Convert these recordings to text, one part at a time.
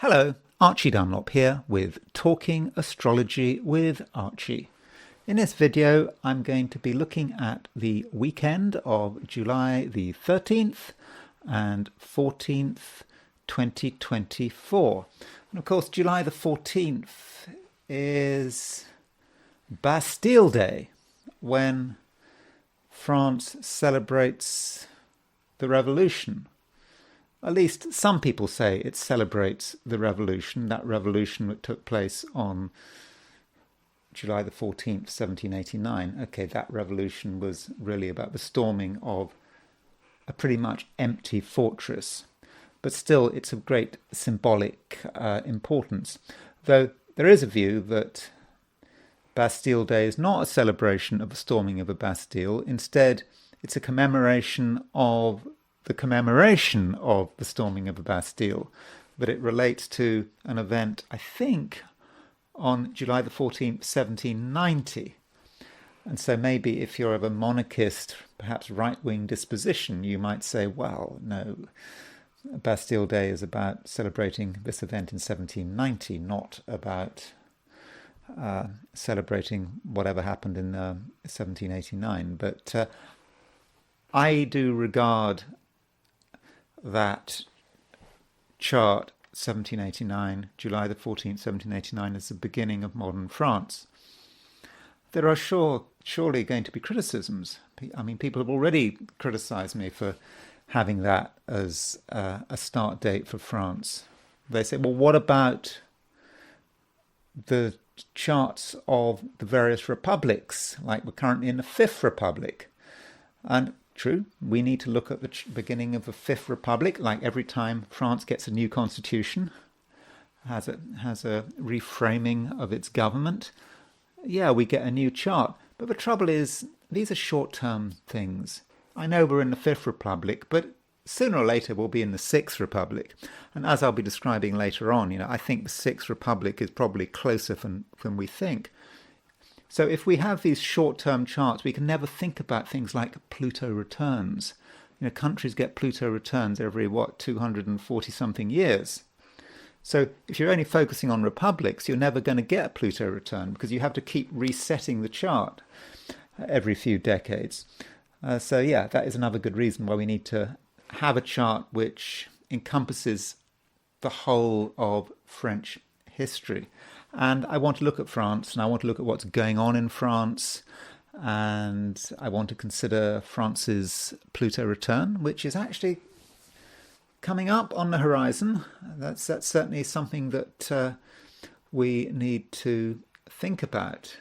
Hello, Archie Dunlop here with Talking Astrology with Archie. In this video, I'm going to be looking at the weekend of July the 13th and 14th, 2024. And of course, July the 14th is Bastille Day, when France celebrates the revolution. At least some people say it celebrates the revolution, that revolution that took place on July the 14th, 1789. Okay, that revolution was really about the storming of a pretty much empty fortress. But still, it's of great symbolic importance. Though there is a view that Bastille Day is not a celebration of the storming of a Bastille. Instead, it's a commemoration of the storming of the Bastille, but it relates to an event, I think, on July the 14th, 1790. And so maybe if you're of a monarchist, perhaps right-wing disposition, you might say, well, no, Bastille Day is about celebrating this event in 1790, not about celebrating whatever happened in 1789. But I do regard that chart, 1789, July the 14th, 1789, as the beginning of modern France. There are surely going to be criticisms. I mean, people have already criticised me for having that as a start date for France. They say, well, what about the charts of the various republics, like we're currently in the Fifth Republic? And true, we need to look at the beginning of the Fifth Republic, like every time France gets a new constitution, has a reframing of its government. Yeah, we get a new chart. But the trouble is, these are short-term things. I know we're in the Fifth Republic, but sooner or later we'll be in the Sixth Republic. And as I'll be describing later on, I think the Sixth Republic is probably closer than we think. So if we have these short-term charts, we can never think about things like Pluto returns. Countries get Pluto returns every, 240-something years. So if you're only focusing on republics, you're never going to get a Pluto return because you have to keep resetting the chart every few decades. So yeah, that is another good reason why we need to have a chart which encompasses the whole of French history. And I want to look at France, and I want to look at what's going on in France, and I want to consider France's Pluto return, which is actually coming up on the horizon. That's certainly something that we need to think about.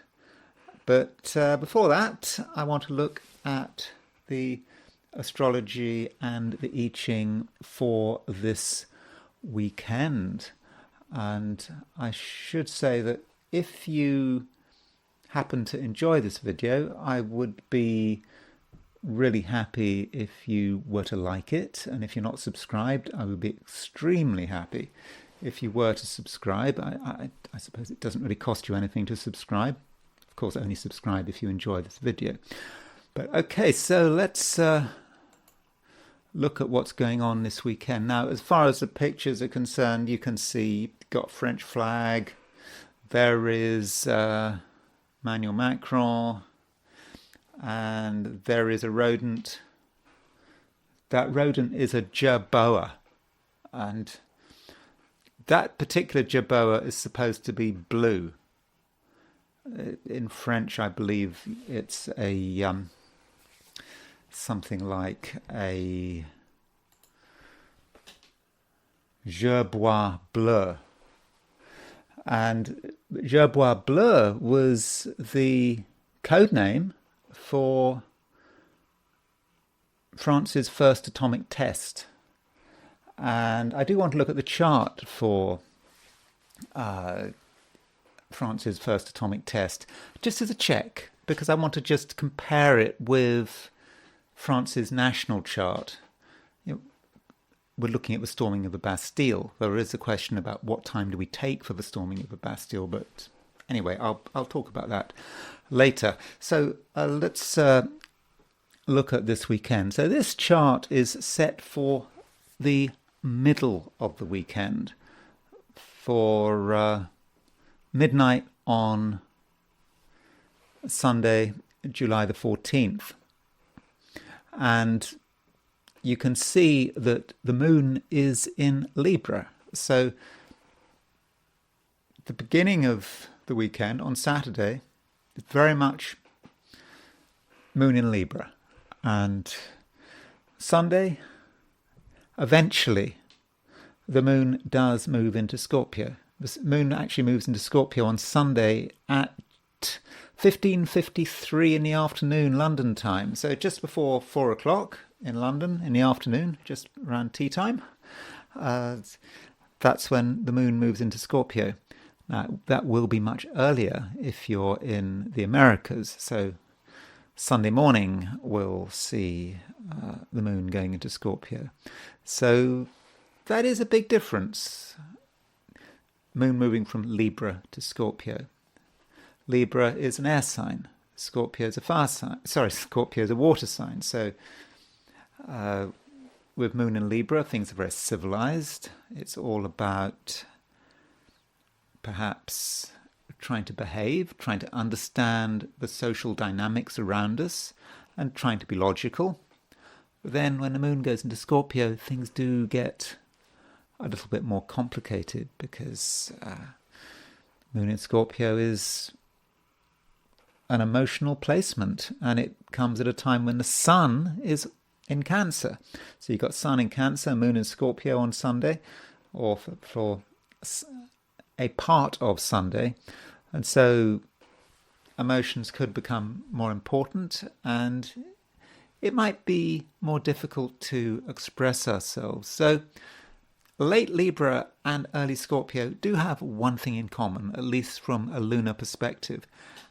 But before that, I want to look at the astrology and the I Ching for this weekend. And I should say that if you happen to enjoy this video, I would be really happy if you were to like it. And if you're not subscribed, I would be extremely happy if you were to subscribe. I suppose it doesn't really cost you anything to subscribe. Of course, only subscribe if you enjoy this video. But okay, so let's look at what's going on this weekend. Now, as far as the pictures are concerned, you can see you've got French flag. There is Emmanuel Macron, and there is a rodent. That rodent is a jerboa, and that particular jerboa is supposed to be blue. In French, I believe it's a something like a jerboa bleu. And jerboa bleu was the code name for France's first atomic test. And I do want to look at the chart for France's first atomic test, just as a check, because I want to just compare it with France's national chart. We're looking at the storming of the Bastille. There is a question about what time do we take for the storming of the Bastille, but anyway, I'll talk about that later. So let's look at this weekend. So this chart is set for the middle of the weekend. for midnight on Sunday, July the 14th. And you can see that the moon is in Libra. So the beginning of the weekend on Saturday is very much moon in Libra. And Sunday, eventually, the moon does move into Scorpio. The moon actually moves into Scorpio on Sunday at 15:53 in the afternoon, London time. So just before 4 o'clock in London in the afternoon, just around tea time. That's when the moon moves into Scorpio. Now, that will be much earlier if you're in the Americas. So Sunday morning we'll see the moon going into Scorpio. So that is a big difference. Moon moving from Libra to Scorpio. Libra is an air sign. Scorpio is a fire sign. Scorpio is a water sign. So with moon in Libra, things are very civilized. It's all about perhaps trying to behave, trying to understand the social dynamics around us, and trying to be logical. But then when the moon goes into Scorpio, things do get a little bit more complicated, because moon in Scorpio is an emotional placement, and it comes at a time when the sun is in Cancer. So you've got sun in Cancer, moon in Scorpio on Sunday, or for a part of Sunday. And so emotions could become more important, and it might be more difficult to express ourselves. So late Libra and early Scorpio do have one thing in common, at least from a lunar perspective,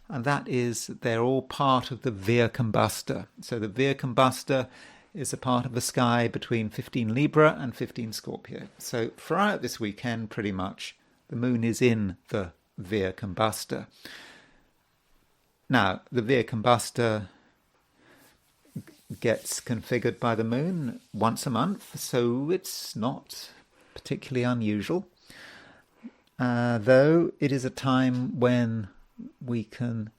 and that is they're all part of the Via Combusta. So the Via Combusta is a part of the sky between 15 Libra and 15 Scorpio. So throughout this weekend, pretty much, the moon is in the Via Combusta. Now, the Via Combusta gets configured by the moon once a month, so it's not particularly unusual, though it is a time when we can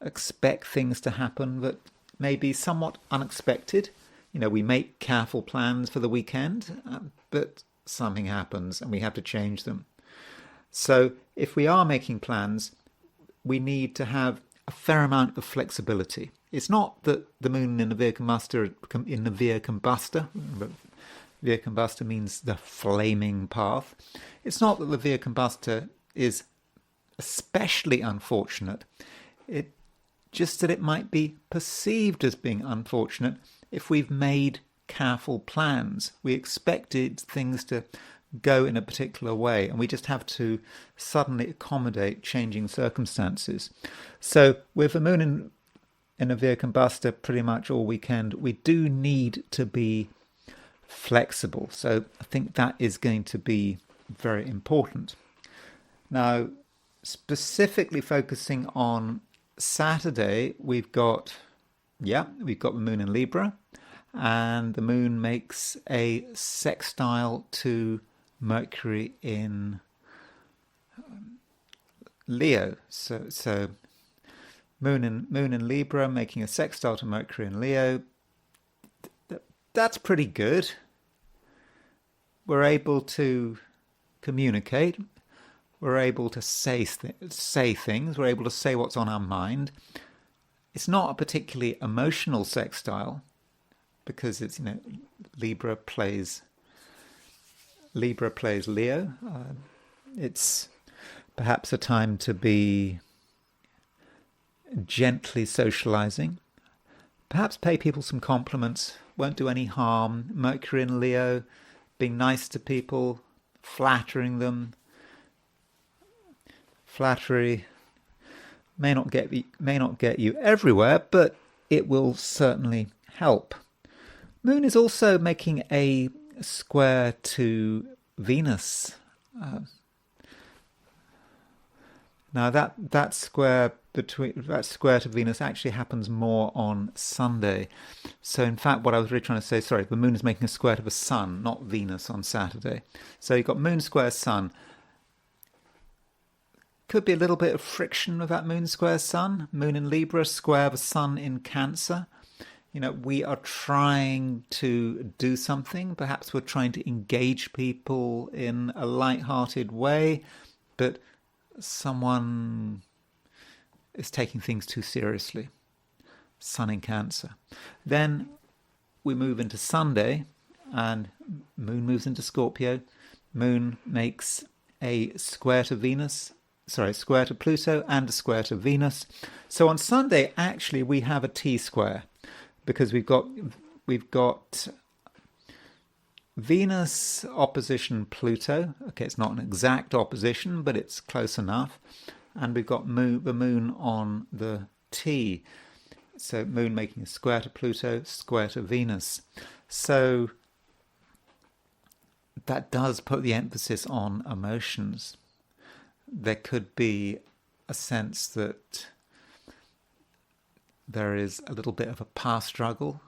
expect things to happen that may be somewhat unexpected. You know, we make careful plans for the weekend, but something happens and we have to change them. So if we are making plans, we need to have a fair amount of flexibility. It's not that the moon in the Via Combusta, Via Combusta means the flaming path. It's not that the Via Combusta is especially unfortunate. It's just that it might be perceived as being unfortunate if we've made careful plans. We expected things to go in a particular way, and we just have to suddenly accommodate changing circumstances. So with the moon in a Via Combusta pretty much all weekend, we do need to be flexible. So I think that is going to be very important. Now, specifically focusing on Saturday, we've got the moon in Libra, and the moon makes a sextile to Mercury in Leo. So moon in Libra making a sextile to Mercury in Leo. That's pretty good. We're able to communicate. We're able to say things. We're able to say what's on our mind. It's not a particularly emotional sextile, because it's, Libra plays Leo. It's perhaps a time to be gently socializing. Perhaps pay people some compliments. Won't do any harm. Mercury in Leo, being nice to people, flattering them. Flattery may not get you everywhere, but it will certainly help. Moon is also making a square to Venus. Now that square to Venus actually happens more on Sunday. So in fact, what I was really trying to say, the moon is making a square to the sun, not Venus, on Saturday. So you've got moon square sun. Could be a little bit of friction with that moon square sun. Moon in Libra, square the sun in Cancer. We are trying to do something. Perhaps we're trying to engage people in a light-hearted way, but someone is taking things too seriously. Sun in Cancer. Then we move into Sunday, and Moon moves into Scorpio. Moon makes a square to square to Pluto and a square to Venus. So on Sunday, actually, we have a T-square, because we've got Venus opposition Pluto. Okay, it's not an exact opposition, but it's close enough. And we've got the Moon on the T. So Moon making a square to Pluto, square to Venus. So that does put the emphasis on emotions. There could be a sense that there is a little bit of a power struggle.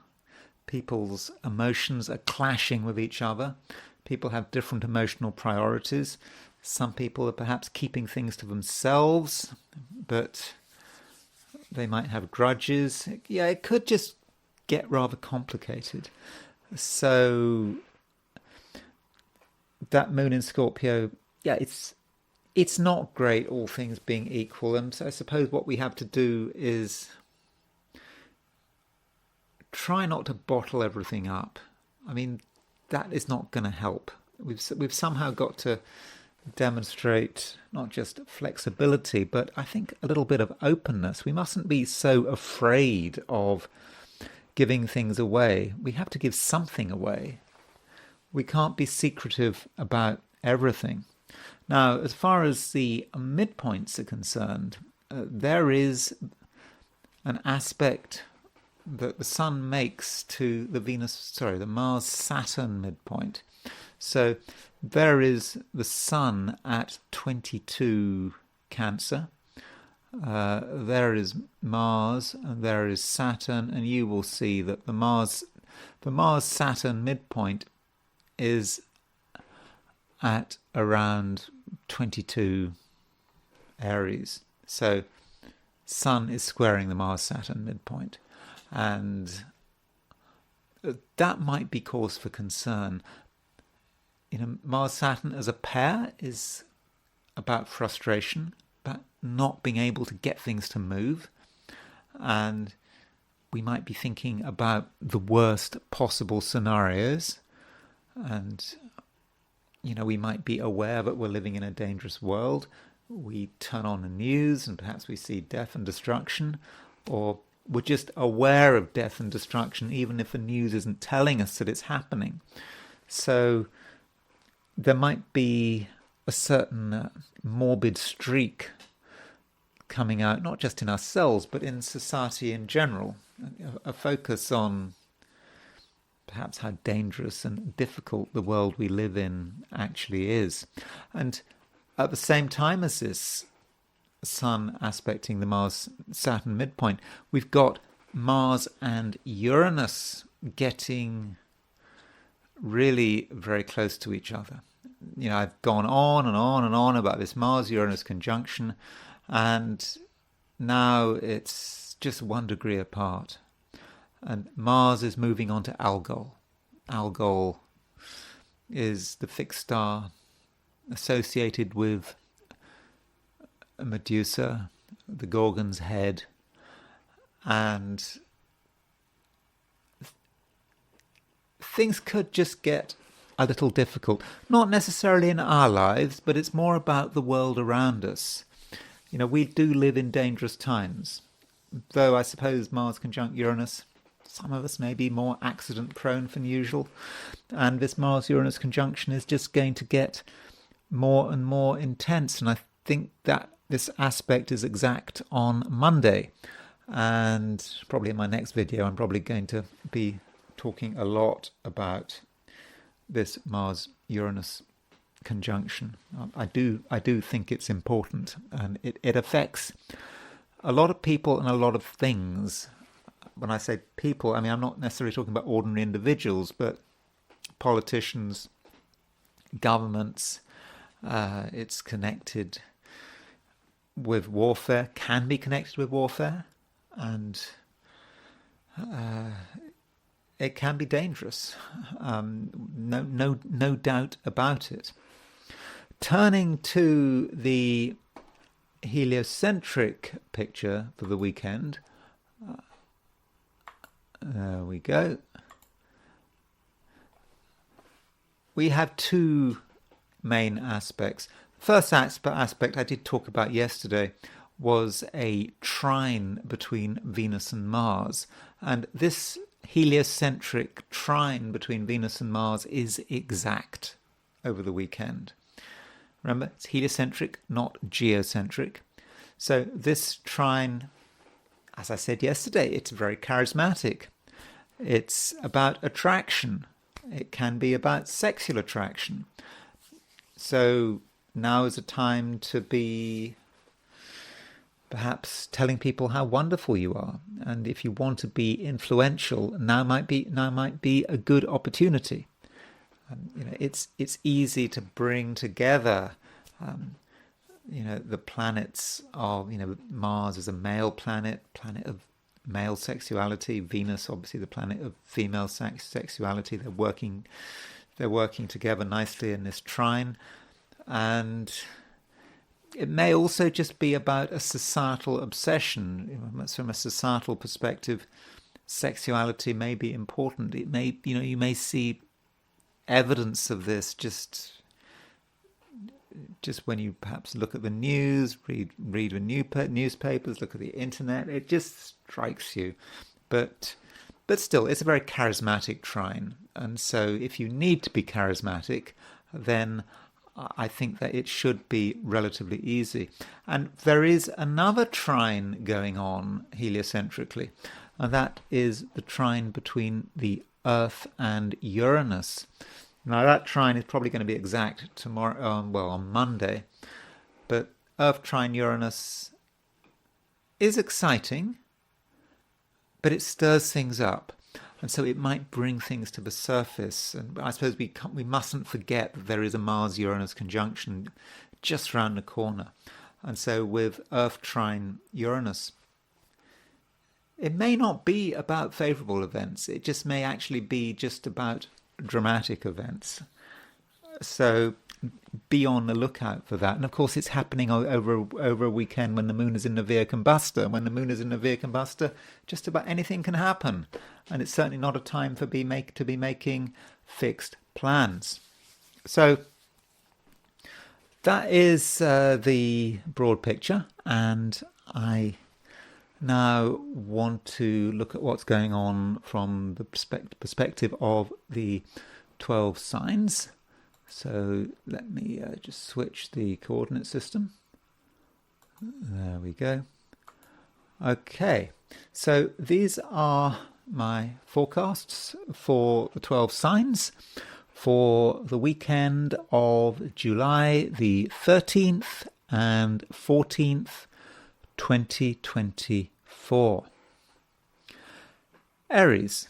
People's emotions are clashing with each other. People have different emotional priorities. Some people are perhaps keeping things to themselves, but they might have grudges. Yeah, it could just get rather complicated. So that Moon in Scorpio, yeah, it's not great, all things being equal. And so I suppose what we have to do is try not to bottle everything up. I mean, that is not going to help. We've somehow got to demonstrate not just flexibility, but I think a little bit of openness. We mustn't be so afraid of giving things away. We have to give something away. We can't be secretive about everything. Now, as far as the midpoints are concerned, there is an aspect that the Sun makes to the Mars-Saturn midpoint. So there is the Sun at 22 Cancer. There is Mars and there is Saturn, and you will see that the Mars-Saturn midpoint is at around 22 Aries. So Sun is squaring the Mars-Saturn midpoint. And that might be cause for concern. Mars-Saturn as a pair is about frustration, about not being able to get things to move. And we might be thinking about the worst possible scenarios. And, we might be aware that we're living in a dangerous world. We turn on the news and perhaps we see death and destruction, or we're just aware of death and destruction, even if the news isn't telling us that it's happening. So there might be a certain morbid streak coming out, not just in ourselves, but in society in general. A focus on perhaps how dangerous and difficult the world we live in actually is. And at the same time as this Sun aspecting the Mars-Saturn midpoint, we've got Mars and Uranus getting really very close to each other. I've gone on and on and on about this Mars-Uranus conjunction, and now it's just 1 degree apart. And Mars is moving on to Algol. Algol is the fixed star associated with Medusa, the Gorgon's head, and things could just get a little difficult. Not necessarily in our lives, but it's more about the world around us. We do live in dangerous times. Though I suppose Mars conjunct Uranus, some of us may be more accident prone than usual. And this Mars-Uranus conjunction is just going to get more and more intense. And I think that this aspect is exact on Monday. And probably in my next video, I'm probably going to be talking a lot about this Mars-Uranus conjunction. I do think it's important, and it affects a lot of people and a lot of things. When I say people, I mean I'm not necessarily talking about ordinary individuals, but politicians, governments. It's connected with warfare, can be connected with warfare, and it can be dangerous. No doubt about it. Turning to the heliocentric picture for the weekend. There we go. We have two main aspects. First aspect I did talk about yesterday was a trine between Venus and Mars. And this heliocentric trine between Venus and Mars is exact over the weekend. Remember, it's heliocentric, not geocentric. So this trine, as I said yesterday, it's very charismatic. It's about attraction. It can be about sexual attraction. So now is a time to be perhaps telling people how wonderful you are. And if you want to be influential, now might be a good opportunity. It's easy to bring together the planets of, Mars is a male planet of male sexuality. Venus, obviously, the planet of female sexuality. They're working together nicely in this trine, and it may also just be about a societal obsession. From a societal perspective, sexuality may be important. It may, you may see evidence of this just when you perhaps look at the news, read the newspapers, look at the internet. It just strikes you. But still, it's a very charismatic trine. And so if you need to be charismatic, then I think that it should be relatively easy. And there is another trine going on heliocentrically, and that is the trine between the Earth and Uranus. Now that trine is probably going to be exact tomorrow, on Monday, but Earth trine Uranus is exciting, but it stirs things up, and so it might bring things to the surface. And I suppose we mustn't forget that there is a Mars-Uranus conjunction just around the corner, and so with Earth trine Uranus, it may not be about favourable events. It just may actually be just about dramatic events. So be on the lookout for that. And of course, it's happening over a weekend when the moon is in the Via Combustor. When the moon is in the Via Combustor, just about anything can happen. And it's certainly not a time to be making fixed plans. So that is the broad picture. And I now want to look at what's going on from the perspective of the 12 signs. So let me just switch the coordinate system. There we go. Okay, so these are my forecasts for the 12 signs for the weekend of July the 13th and 14th, 2024. Aries.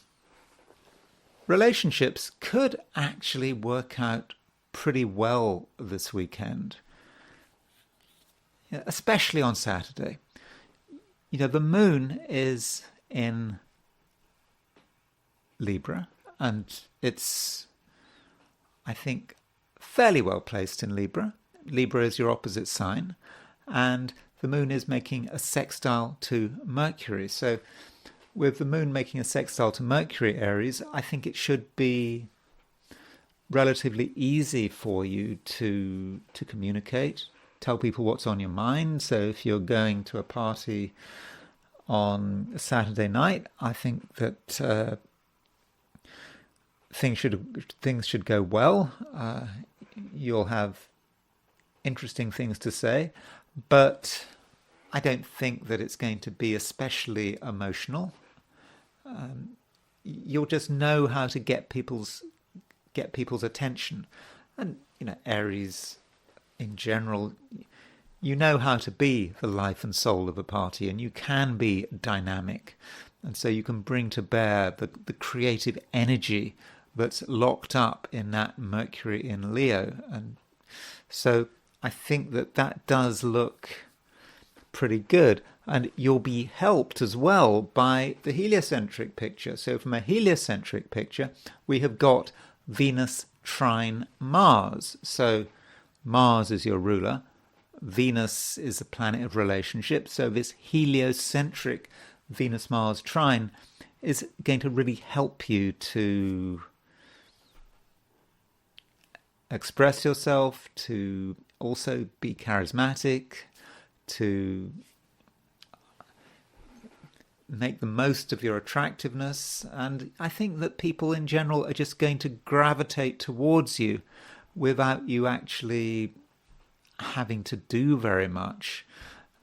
Relationships could actually work out pretty well this weekend, especially on Saturday. The moon is in Libra, and it's, I think, fairly well placed in Libra. Libra is your opposite sign, and the moon is making a sextile to Mercury. So with the moon making a sextile to Mercury, Aries, I think it should be relatively easy for you to communicate, tell people what's on your mind. So if you're going to a party on a Saturday night, I think that things should go well. You'll have interesting things to say, but I don't think that it's going to be especially emotional. You'll just know how to get people's attention, and Aries in general, you know how to be the life and soul of a party, and you can be dynamic, and so you can bring to bear the creative energy that's locked up in that Mercury in Leo. And so I think that does look pretty good. And you'll be helped as well by the heliocentric picture. So from a heliocentric picture, we have got Venus trine Mars. So Mars is your ruler. Venus is the planet of relationships. So this heliocentric Venus-Mars trine is going to really help you to express yourself, to also be charismatic, to make the most of your attractiveness. And I think that people in general are just going to gravitate towards you without you actually having to do very much.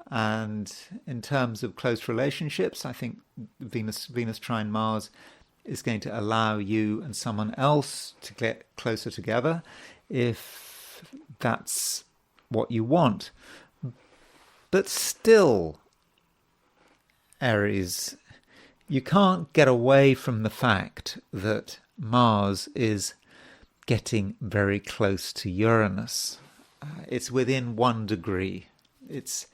And in terms of close relationships, I think Venus trine Mars is going to allow you and someone else to get closer together if that's what you want. But still, Aries, you can't get away from the fact that Mars is getting very close to Uranus. It's within 1 degree. It's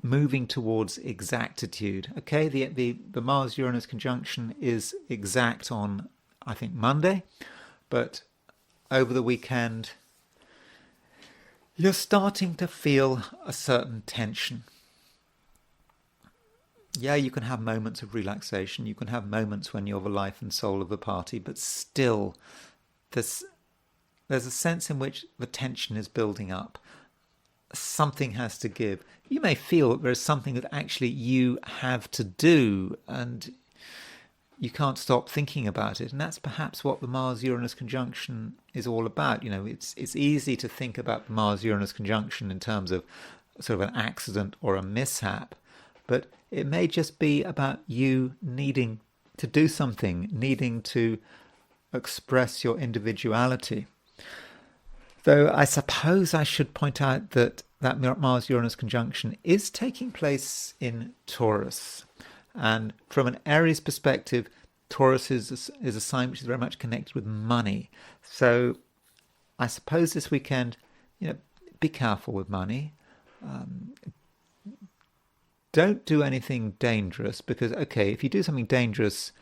moving towards exactitude. Okay, the Mars-Uranus conjunction is exact on, I think, Monday, but over the weekend, you're starting to feel a certain tension. Yeah, you can have moments of relaxation. You can have moments when you're the life and soul of the party, but still, there's a sense in which the tension is building up. Something has to give. You may feel that there's something that actually you have to do, and you can't stop thinking about it. And that's perhaps what the Mars-Uranus conjunction is all about. You know, it's easy to think about the Mars-Uranus conjunction in terms of sort of an accident or a mishap, but it may just be about you needing to do something, needing to express your individuality. Though I suppose I should point out that Mars-Uranus conjunction is taking place in Taurus. And from an Aries perspective, Taurus is a sign which is very much connected with money. So I suppose this weekend, be careful with money. Don't do anything dangerous because, okay, if you do something dangerous,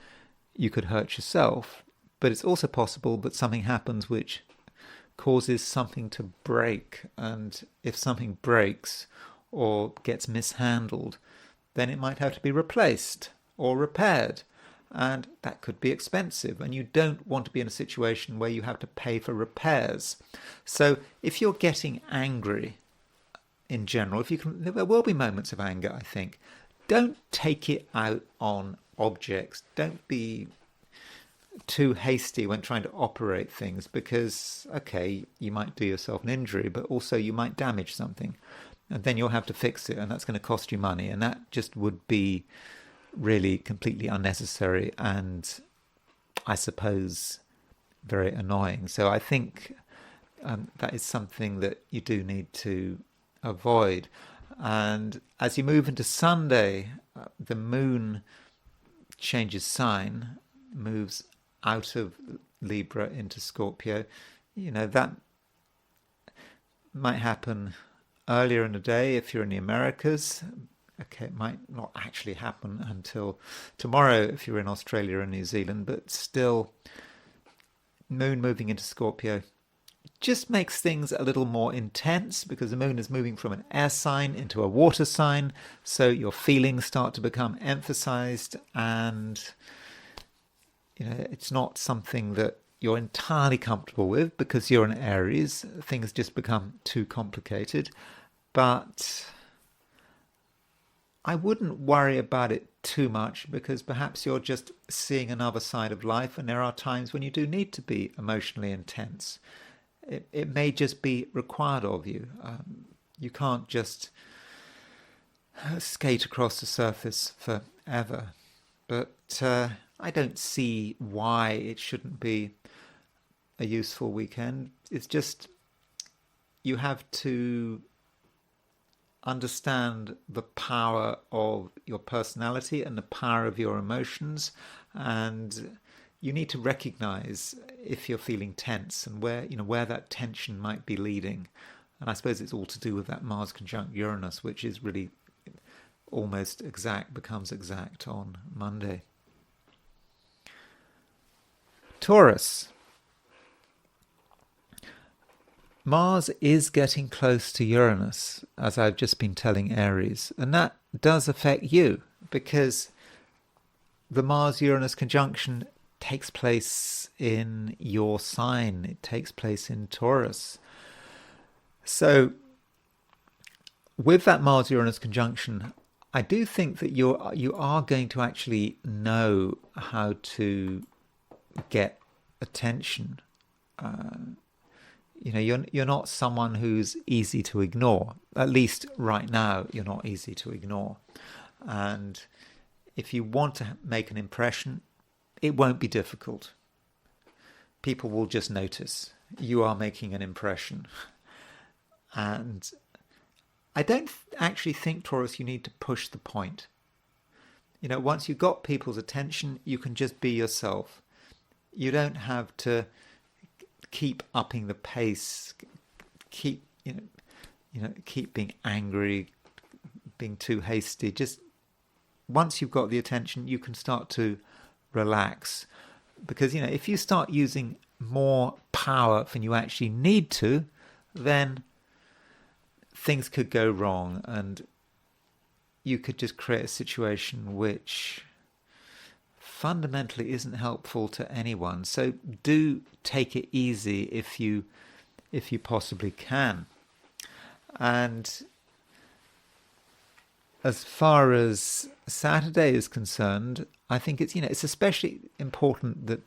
you could hurt yourself. But it's also possible that something happens which causes something to break. And if something breaks or gets mishandled, then it might have to be replaced or repaired. And that could be expensive. And you don't want to be in a situation where you have to pay for repairs. So if you're getting angry in general, there will be moments of anger, I think. Don't take it out on objects. Don't be too hasty when trying to operate things because, okay, you might do yourself an injury, but also you might damage something. And then you'll have to fix it, and that's going to cost you money. And that just would be really completely unnecessary and, I suppose, very annoying. So I think that is something that you do need to avoid. And as you move into Sunday, the moon changes sign, moves out of Libra into Scorpio. That might happen earlier in the day if you're in the Americas. Okay, it might not actually happen until tomorrow if you're in Australia and New Zealand, but still, moon moving into Scorpio just makes things a little more intense because the moon is moving from an air sign into a water sign, so your feelings start to become emphasized, and it's not something that you're entirely comfortable with because you're an Aries. Things just become too complicated. But I wouldn't worry about it too much because perhaps you're just seeing another side of life, and there are times when you do need to be emotionally intense. It may just be required of you. You can't just skate across the surface forever. But I don't see why it shouldn't be a useful weekend. It's just you have to understand the power of your personality and the power of your emotions, and you need to recognize if you're feeling tense and where that tension might be leading. And I suppose it's all to do with that Mars conjunct Uranus, which is really almost exact becomes exact on Monday. Taurus. Mars is getting close to Uranus, as I've just been telling Aries, and that does affect you because the Mars-Uranus conjunction takes place in your sign. It takes place in Taurus. So with that Mars-Uranus conjunction, I do think that you are going to actually know how to get attention. You're not someone who's easy to ignore. At least right now, you're not easy to ignore. And if you want to make an impression, it won't be difficult. People will just notice you are making an impression. And I don't actually think, Taurus, you need to push the point. Once you've got people's attention, you can just be yourself. You don't have to keep upping the pace, keep being angry, being too hasty. Just once you've got the attention, you can start to relax. Because, if you start using more power than you actually need to, then things could go wrong and you could just create a situation which fundamentally isn't helpful to anyone. So do take it easy if you possibly can. And as far as Saturday is concerned, I think it's especially important that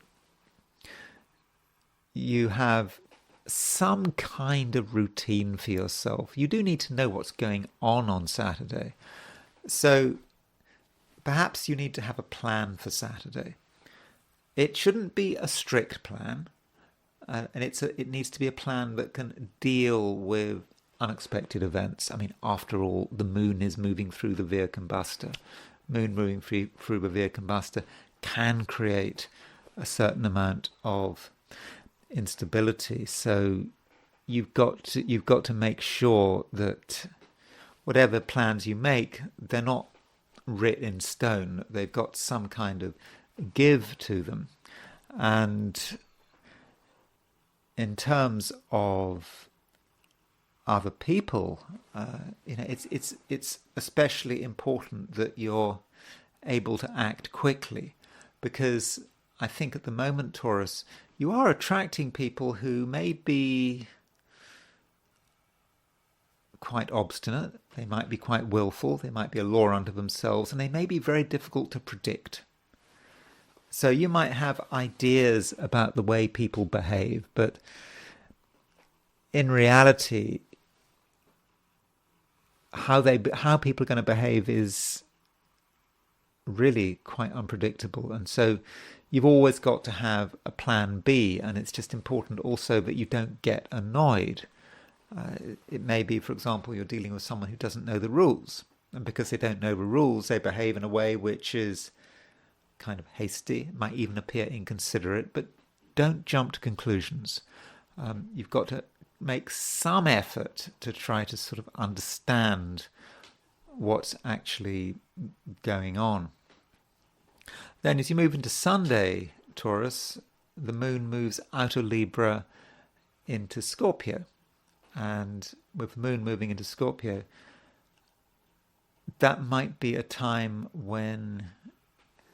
you have some kind of routine for yourself. You do need to know what's going on Saturday. So perhaps you need to have a plan for Saturday. It shouldn't be a strict plan, and it needs to be a plan that can deal with unexpected events. I mean, after all, the moon is moving through the Via Combusta. Moon moving through the Via Combusta can create a certain amount of instability. So you've got to make sure that whatever plans you make, they're not writ in stone. They've got some kind of give to them. And in terms of other people, it's especially important that you're able to act quickly, because I think at the moment, Taurus, you are attracting people who may be quite obstinate, they might be quite willful, they might be a law unto themselves, and they may be very difficult to predict. So you might have ideas about the way people behave, but in reality, how people are going to behave is really quite unpredictable. And so you've always got to have a plan B, and it's just important also that you don't get annoyed. It may be, for example, you're dealing with someone who doesn't know the rules, and because they don't know the rules, they behave in a way which is kind of hasty. It might even appear inconsiderate, but don't jump to conclusions. You've got to make some effort to try to sort of understand what's actually going on. Then as you move into Sunday, Taurus, the moon moves out of Libra into Scorpio. And with the moon moving into Scorpio, that might be a time when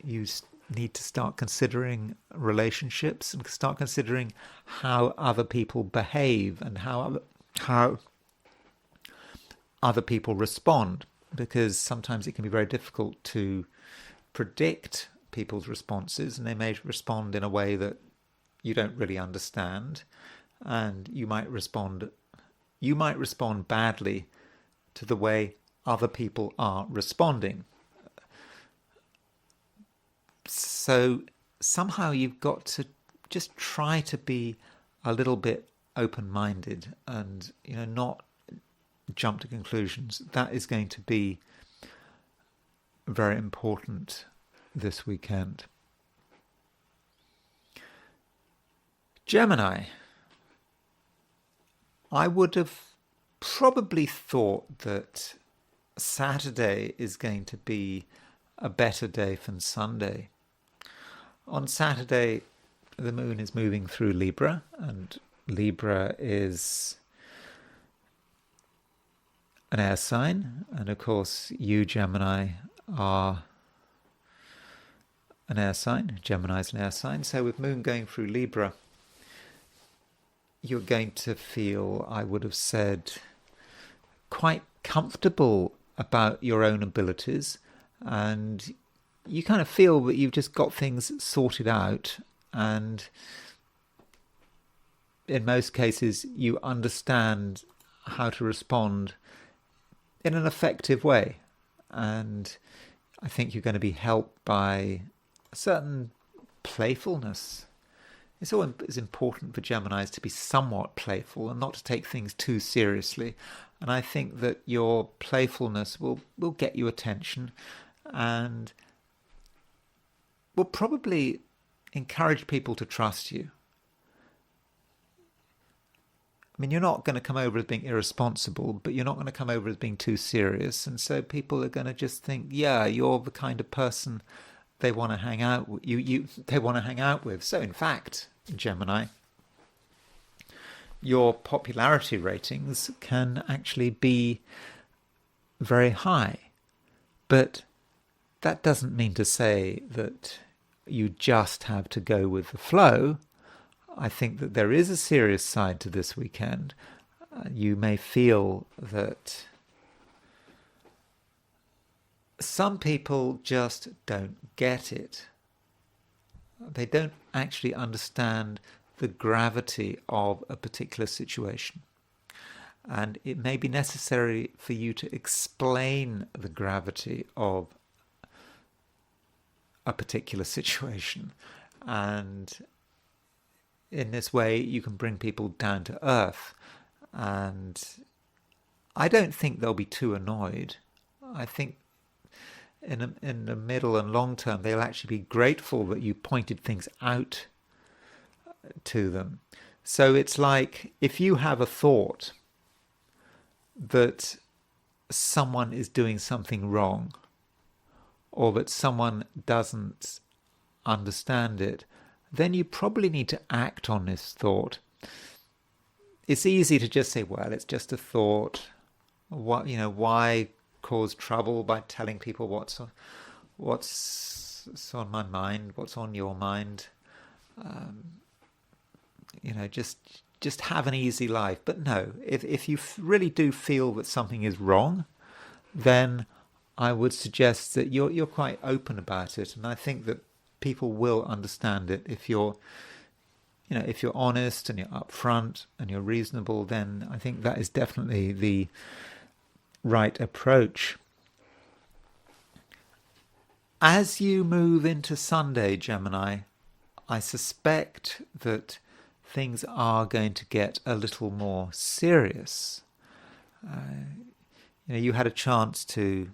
you need to start considering relationships and start considering how other people behave and how other people respond, because sometimes it can be very difficult to predict people's responses, and they may respond in a way that you don't really understand, and you might respond badly to the way other people are responding. So somehow you've got to just try to be a little bit open-minded and not jump to conclusions. That is going to be very important this weekend. Gemini. I would have probably thought that Saturday is going to be a better day than Sunday. On Saturday, the moon is moving through Libra, and Libra is an air sign, and of course you, Gemini, are an air sign. Gemini is an air sign. So with moon going through Libra, you're going to feel, I would have said, quite comfortable about your own abilities, and you kind of feel that you've just got things sorted out, and in most cases you understand how to respond in an effective way. And I think you're going to be helped by a certain playfulness. It's always important for Geminis to be somewhat playful and not to take things too seriously. And I think that your playfulness will get you attention and will probably encourage people to trust you. I mean, you're not going to come over as being irresponsible, but you're not going to come over as being too serious. And so people are going to just think, yeah, you're the kind of person they want to hang out with. They want to hang out with. So in fact, Gemini, your popularity ratings can actually be very high. But that doesn't mean to say that you just have to go with the flow. I think that there is a serious side to this weekend. You may feel that some people just don't get it. They don't actually understand the gravity of a particular situation. And it may be necessary for you to explain the gravity of a particular situation. And in this way, you can bring people down to earth. And I don't think they'll be too annoyed. I think in the middle and long term, they'll actually be grateful that you pointed things out to them. So it's like if you have a thought that someone is doing something wrong, or that someone doesn't understand it, then you probably need to act on this thought. It's easy to just say, well, it's just a thought. Why cause trouble by telling people what's on my mind, what's on your mind? Just have an easy life. But no, if you really do feel that something is wrong, then I would suggest that you're quite open about it, and I think that people will understand it if you're honest and you're upfront and you're reasonable. Then I think that is definitely the right approach. As you move into Sunday, Gemini, I suspect that things are going to get a little more serious. You had a chance to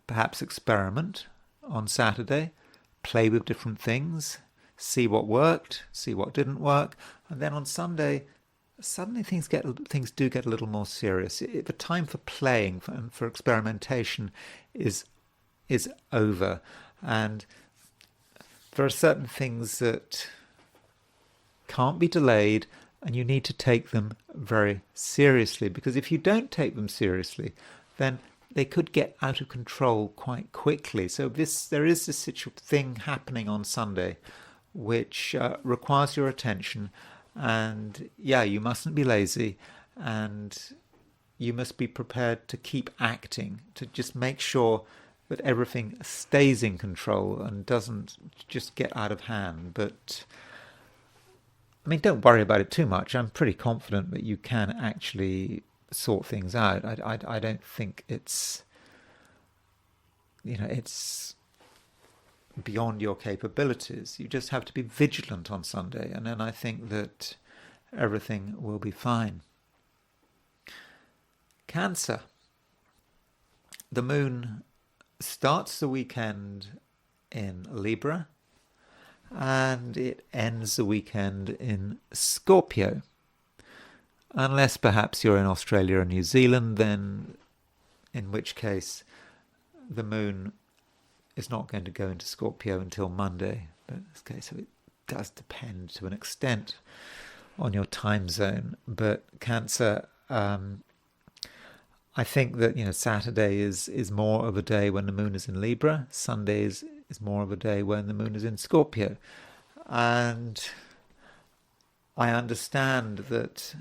perhaps experiment on Saturday, play with different things, see what worked, see what didn't work, and then on Sunday, suddenly things do get a little more serious. The time for playing and for experimentation is over, and there are certain things that can't be delayed, and you need to take them very seriously, because if you don't take them seriously, then they could get out of control quite quickly. So there is this thing happening on Sunday which requires your attention, and you mustn't be lazy, and you must be prepared to keep acting, to just make sure that everything stays in control and doesn't just get out of hand. But I mean, don't worry about it too much. I'm pretty confident that you can actually sort things out. I don't think it's beyond your capabilities. You just have to be vigilant on Sunday, and then I think that everything will be fine. Cancer. The moon starts the weekend in Libra, and it ends the weekend in Scorpio. Unless perhaps you're in Australia or New Zealand, then in which case the moon is not going to go into Scorpio until Monday. But okay, so it does depend to an extent on your time zone. But Cancer, I think that Saturday is more of a day when the moon is in Libra. Sunday is more of a day when the moon is in Scorpio. And I understand that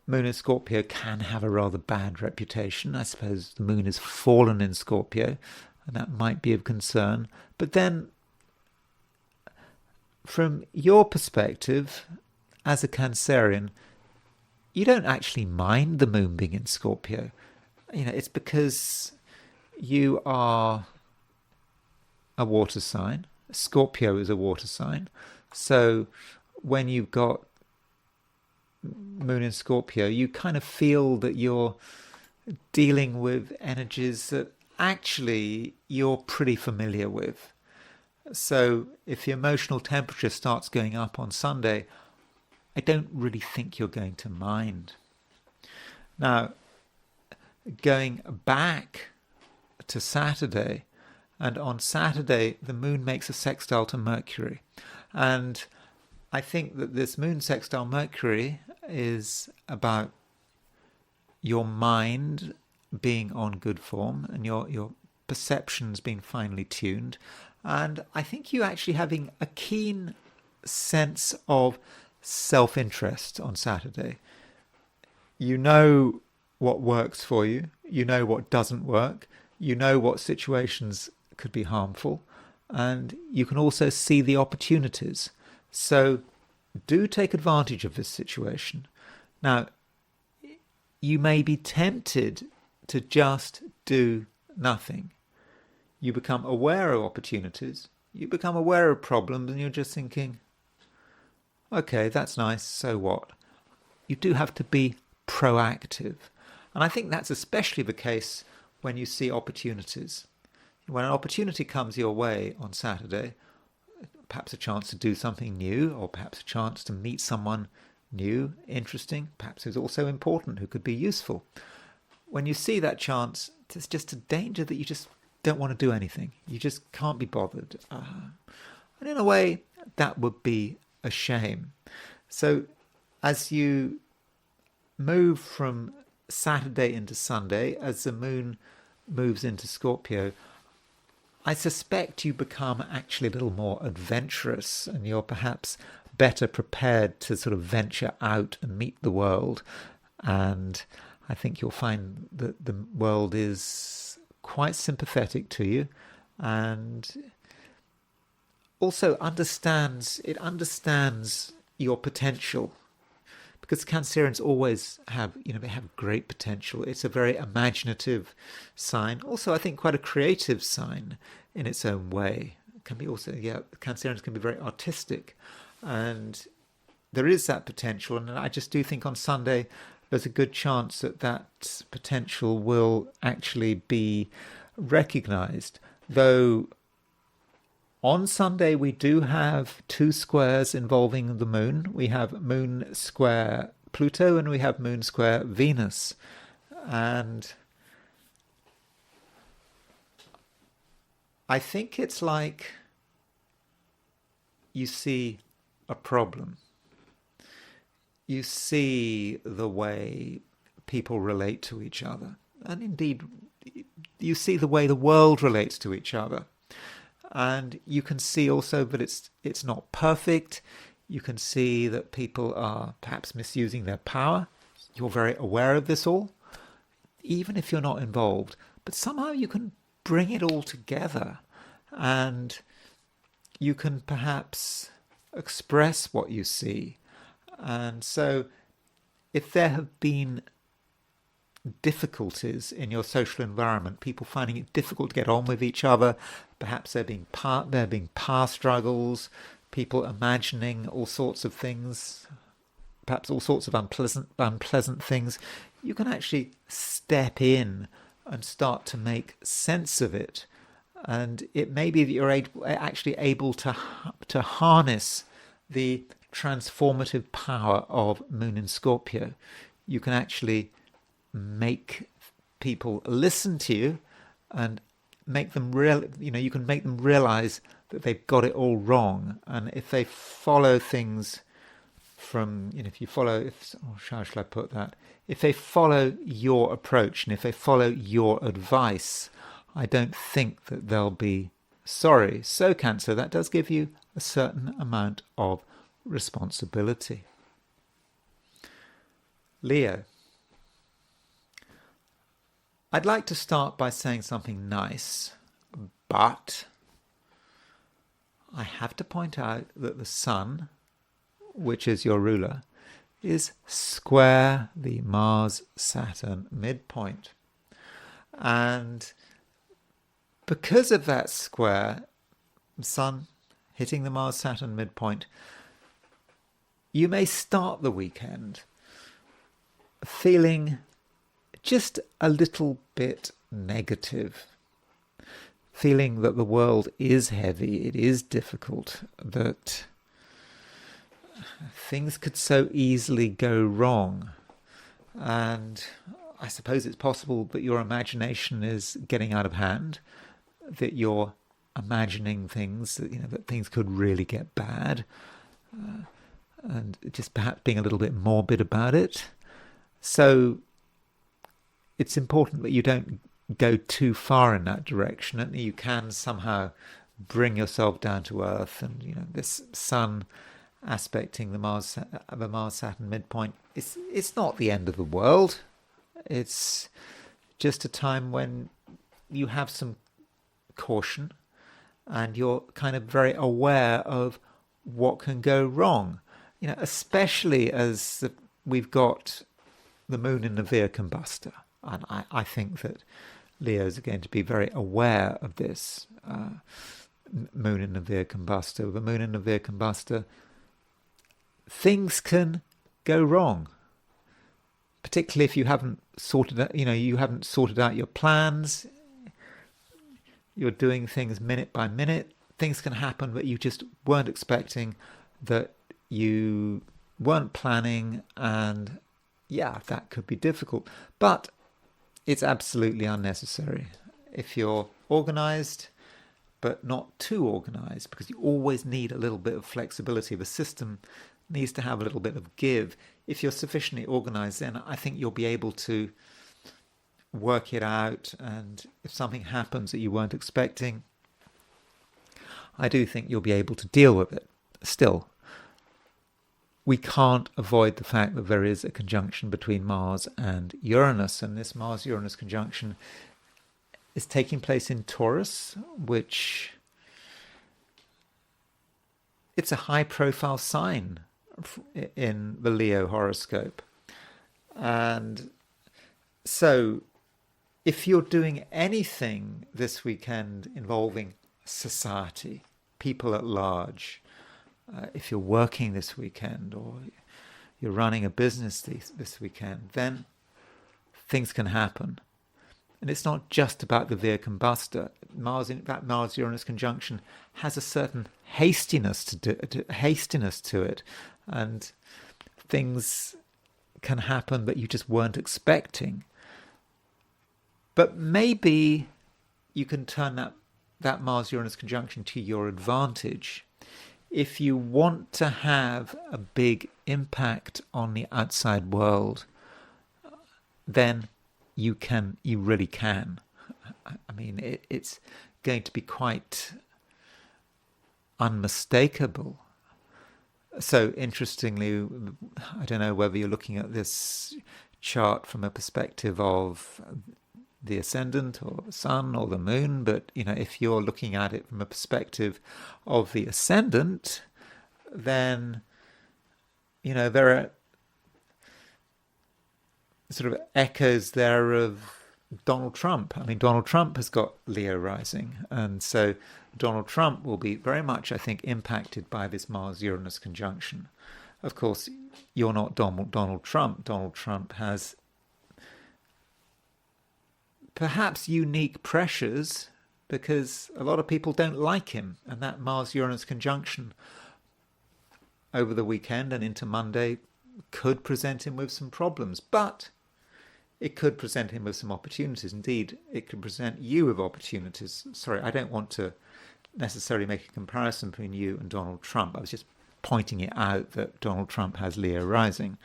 moon in Scorpio can have a rather bad reputation. I suppose the moon has fallen in Scorpio, and that might be of concern. But then, from your perspective, as a Cancerian, you don't actually mind the moon being in Scorpio. It's because you are a water sign. Scorpio is a water sign. So when you've got moon in Scorpio, you kind of feel that you're dealing with energies that actually you're pretty familiar with. So if the emotional temperature starts going up on Sunday, I don't really think you're going to mind. Now, going back to Saturday, and on Saturday the moon makes a sextile to Mercury. And I think that this moon sextile Mercury is about your mind being on good form and your perceptions being finely tuned. And I think you actually having a keen sense of self-interest on Saturday. You know what works for you. You know what doesn't work. You know what situations could be harmful. And you can also see the opportunities. So do take advantage of this situation. Now, you may be tempted to just do nothing. You become aware of opportunities. You become aware of problems, and you're just thinking, okay, that's nice, so what? You do have to be proactive. And I think that's especially the case when you see opportunities. When an opportunity comes your way on Saturday, perhaps a chance to do something new, or perhaps a chance to meet someone new, interesting, perhaps who's also important, who could be useful. When you see that chance, there's just a danger that you just don't want to do anything. You just can't be bothered. And in a way, that would be a shame. So as you move from Saturday into Sunday, as the moon moves into Scorpio, I suspect you become actually a little more adventurous, and you're perhaps better prepared to sort of venture out and meet the world. And I think you'll find that the world is quite sympathetic to you, and also understands your potential. Because Cancerians always have, they have great potential. It's a very imaginative sign. Also, I think quite a creative sign in its own way. It can be also, Cancerians can be very artistic. And there is that potential. And I just do think on Sunday, there's a good chance that that potential will actually be recognized. Though on Sunday, we do have two squares involving the moon. We have moon square Pluto and we have moon square Venus. And I think it's like you see a problem. You see the way people relate to each other. And indeed, you see the way the world relates to each other. And you can see also that it's not perfect. You can see that people are perhaps misusing their power. You're very aware of this all, even if you're not involved. But somehow you can bring it all together, and you can perhaps express what you see. And so if there have been difficulties in your social environment, people finding it difficult to get on with each other, perhaps there being power struggles, people imagining all sorts of things, perhaps all sorts of unpleasant things, you can actually step in and start to make sense of it. And it may be that you're actually able to harness the transformative power of Moon in Scorpio. You can actually make people listen to you and make them you can make them realize that they've got it all wrong. And if they follow things from, if you follow, how shall I put that? If they follow your approach and if they follow your advice, I don't think that they'll be sorry. So Cancer, that does give you a certain amount of responsibility. Leo. I'd like to start by saying something nice, but I have to point out that the Sun, which is your ruler, is square the Mars-Saturn midpoint. And because of that square, Sun hitting the Mars-Saturn midpoint, you may start the weekend feeling just a little bit negative, feeling that the world is heavy, it is difficult, that things could so easily go wrong. And I suppose it's possible that your imagination is getting out of hand, that you're imagining things, that things could really get bad, and just perhaps being a little bit morbid about it. So it's important that you don't go too far in that direction, and you can somehow bring yourself down to earth. And this Sun aspecting the Mars-Saturn midpoint, it's not the end of the world. It's just a time when you have some caution and you're kind of very aware of what can go wrong. Especially as we've got the moon in the Veer combustor. And I think that Leos are going to be very aware of this. Moon in the Veer combustor. The moon in the Veer combustor, things can go wrong. Particularly if you haven't sorted out, you haven't sorted out your plans. You're doing things minute by minute. Things can happen that you just weren't expecting, that you weren't planning, and yeah, that could be difficult. But it's absolutely unnecessary if you're organized, but not too organized, because you always need a little bit of flexibility. The system needs to have a little bit of give. If you're sufficiently organized, then I think you'll be able to work it out. And if something happens that you weren't expecting, I do think you'll be able to deal with it. Still, we can't avoid the fact that there is a conjunction between Mars and Uranus, and this Mars-Uranus conjunction is taking place in Taurus, which it's a high-profile sign in the Leo horoscope. And so if you're doing anything this weekend involving society, people at large, if you're working this weekend or you're running a business this weekend, then things can happen. And it's not just about the Veer combustor. That Mars-Uranus conjunction has a certain hastiness to it, and things can happen that you just weren't expecting. But maybe you can turn that Mars-Uranus conjunction to your advantage. If you want to have a big impact on the outside world, then you really can. I mean, it's going to be quite unmistakable. So interestingly, I don't know whether you're looking at this chart from a perspective of the ascendant or the sun or the moon, but if you're looking at it from a perspective of the ascendant, then there are sort of echoes there of Donald Trump. I mean, Donald Trump has got Leo rising, and so Donald Trump will be very much, I think, impacted by this Mars-Uranus conjunction. Of course, you're not Donald Trump. Donald Trump has perhaps unique pressures because a lot of people don't like him, and that Mars-Uranus conjunction over the weekend and into Monday could present him with some problems. But it could present him with some opportunities. Indeed, it could present you with opportunities. Sorry, I don't want to necessarily make a comparison between you and Donald Trump. I was just pointing it out that Donald Trump has Leo rising.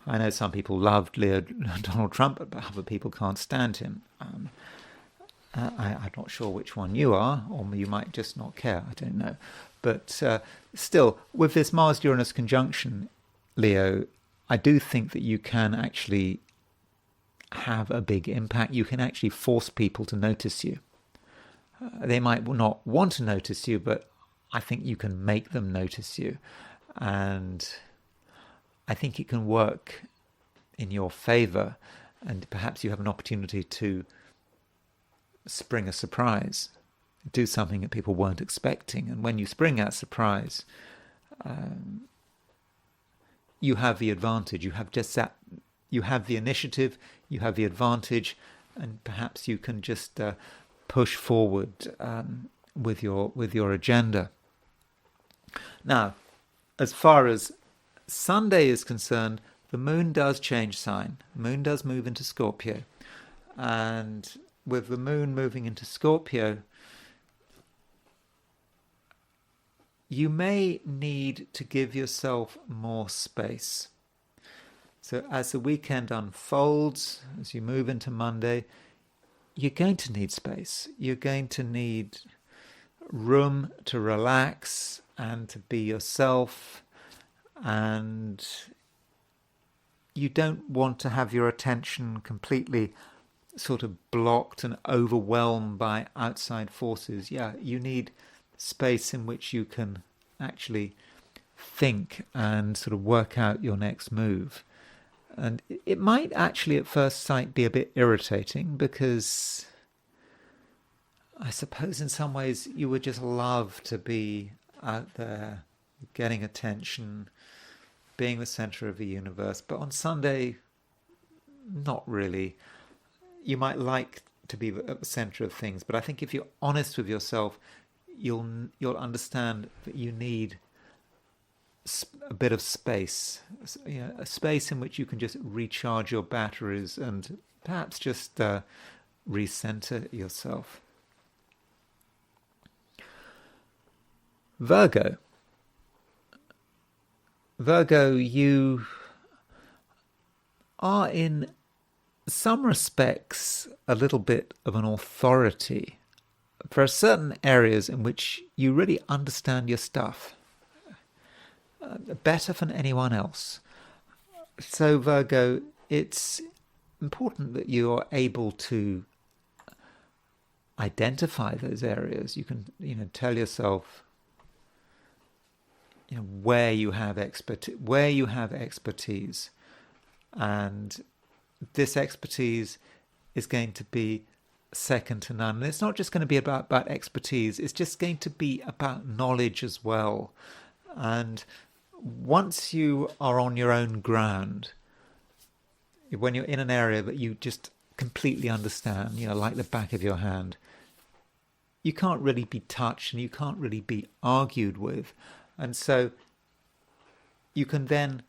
I know some people loved Donald Trump, but other people can't stand him. I'm not sure which one you are, or you might just not care. I don't know. But still, with this Mars-Uranus conjunction, Leo, I do think that you can actually have a big impact. You can actually force people to notice you. They might not want to notice you, but I think you can make them notice you. And I think it can work in your favour, and perhaps you have an opportunity to spring a surprise, do something that people weren't expecting. And when you spring that surprise, you have the advantage. You have just that. You have the initiative. You have the advantage, and perhaps you can just push forward with your agenda. Now, as far as Sunday is concerned, the moon does change sign. The moon does move into Scorpio. And with the moon moving into Scorpio, you may need to give yourself more space. So as the weekend unfolds, as you move into Monday, you're going to need space. You're going to need room to relax and to be yourself. And you don't want to have your attention completely sort of blocked and overwhelmed by outside forces. Yeah, you need space in which you can actually think and sort of work out your next move. And it might actually at first sight be a bit irritating, because I suppose in some ways you would just love to be out there, getting attention, being the centre of the universe. But on Sunday, not really. You might like to be at the centre of things, but I think if you're honest with yourself, you'll understand that you need a bit of space, a space in which you can just recharge your batteries and perhaps just recenter yourself. Virgo, you are in some respects a little bit of an authority. There are certain areas in which you really understand your stuff better than anyone else. So Virgo, it's important that you are able to identify those areas. You can, tell yourself, where you have expertise, and this expertise is going to be second to none. And it's not just going to be about expertise, it's just going to be about knowledge as well. And once you are on your own ground, when you're in an area that you just completely understand, like the back of your hand, you can't really be touched and you can't really be argued with. And so you can then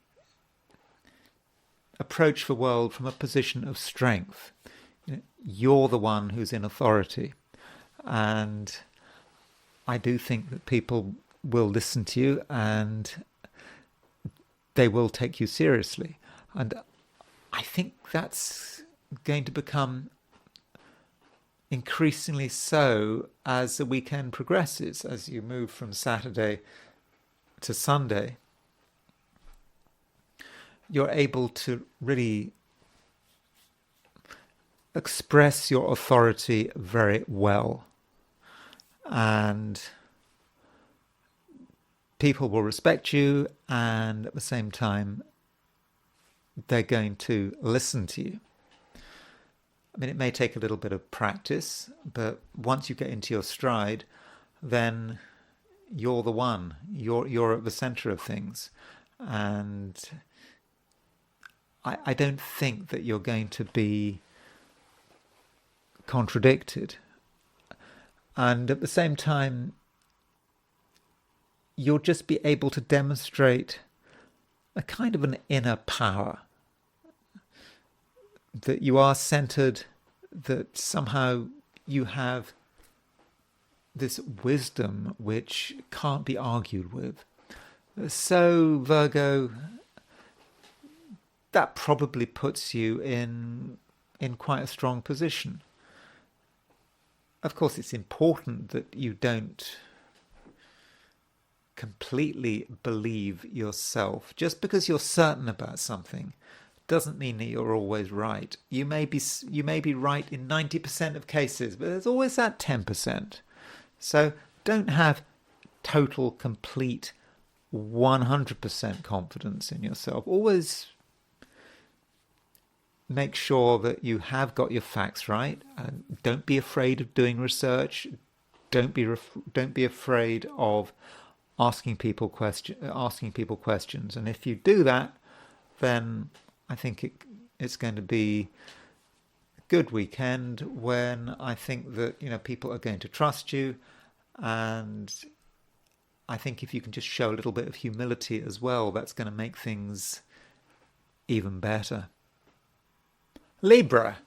approach the world from a position of strength. You're the one who's in authority. And I do think that people will listen to you and they will take you seriously. And I think that's going to become increasingly so as the weekend progresses, as you move from Saturday to Sunday. You're able to really express your authority very well. And people will respect you, and at the same time, they're going to listen to you. I mean, it may take a little bit of practice, but once you get into your stride, then you're the one. You're at the centre of things. And I don't think that you're going to be contradicted. And at the same time, you'll just be able to demonstrate a kind of an inner power. that you are centered, that somehow you have this wisdom which can't be argued with. So, Virgo, that probably puts you in quite a strong position. Of course, it's important that you don't completely believe yourself. Just because you're certain about something doesn't mean that you're always right. You may be right in 90% of cases, but there's always that 10%. So don't have total, complete, 100% confidence in yourself. Always make sure that you have got your facts right. Don't be afraid of doing research. Don't be afraid of asking people questions. And if you do that, then I think it's going to be a good weekend when I think that people are going to trust you, and I think if you can just show a little bit of humility as well, that's going to make things even better. Libra.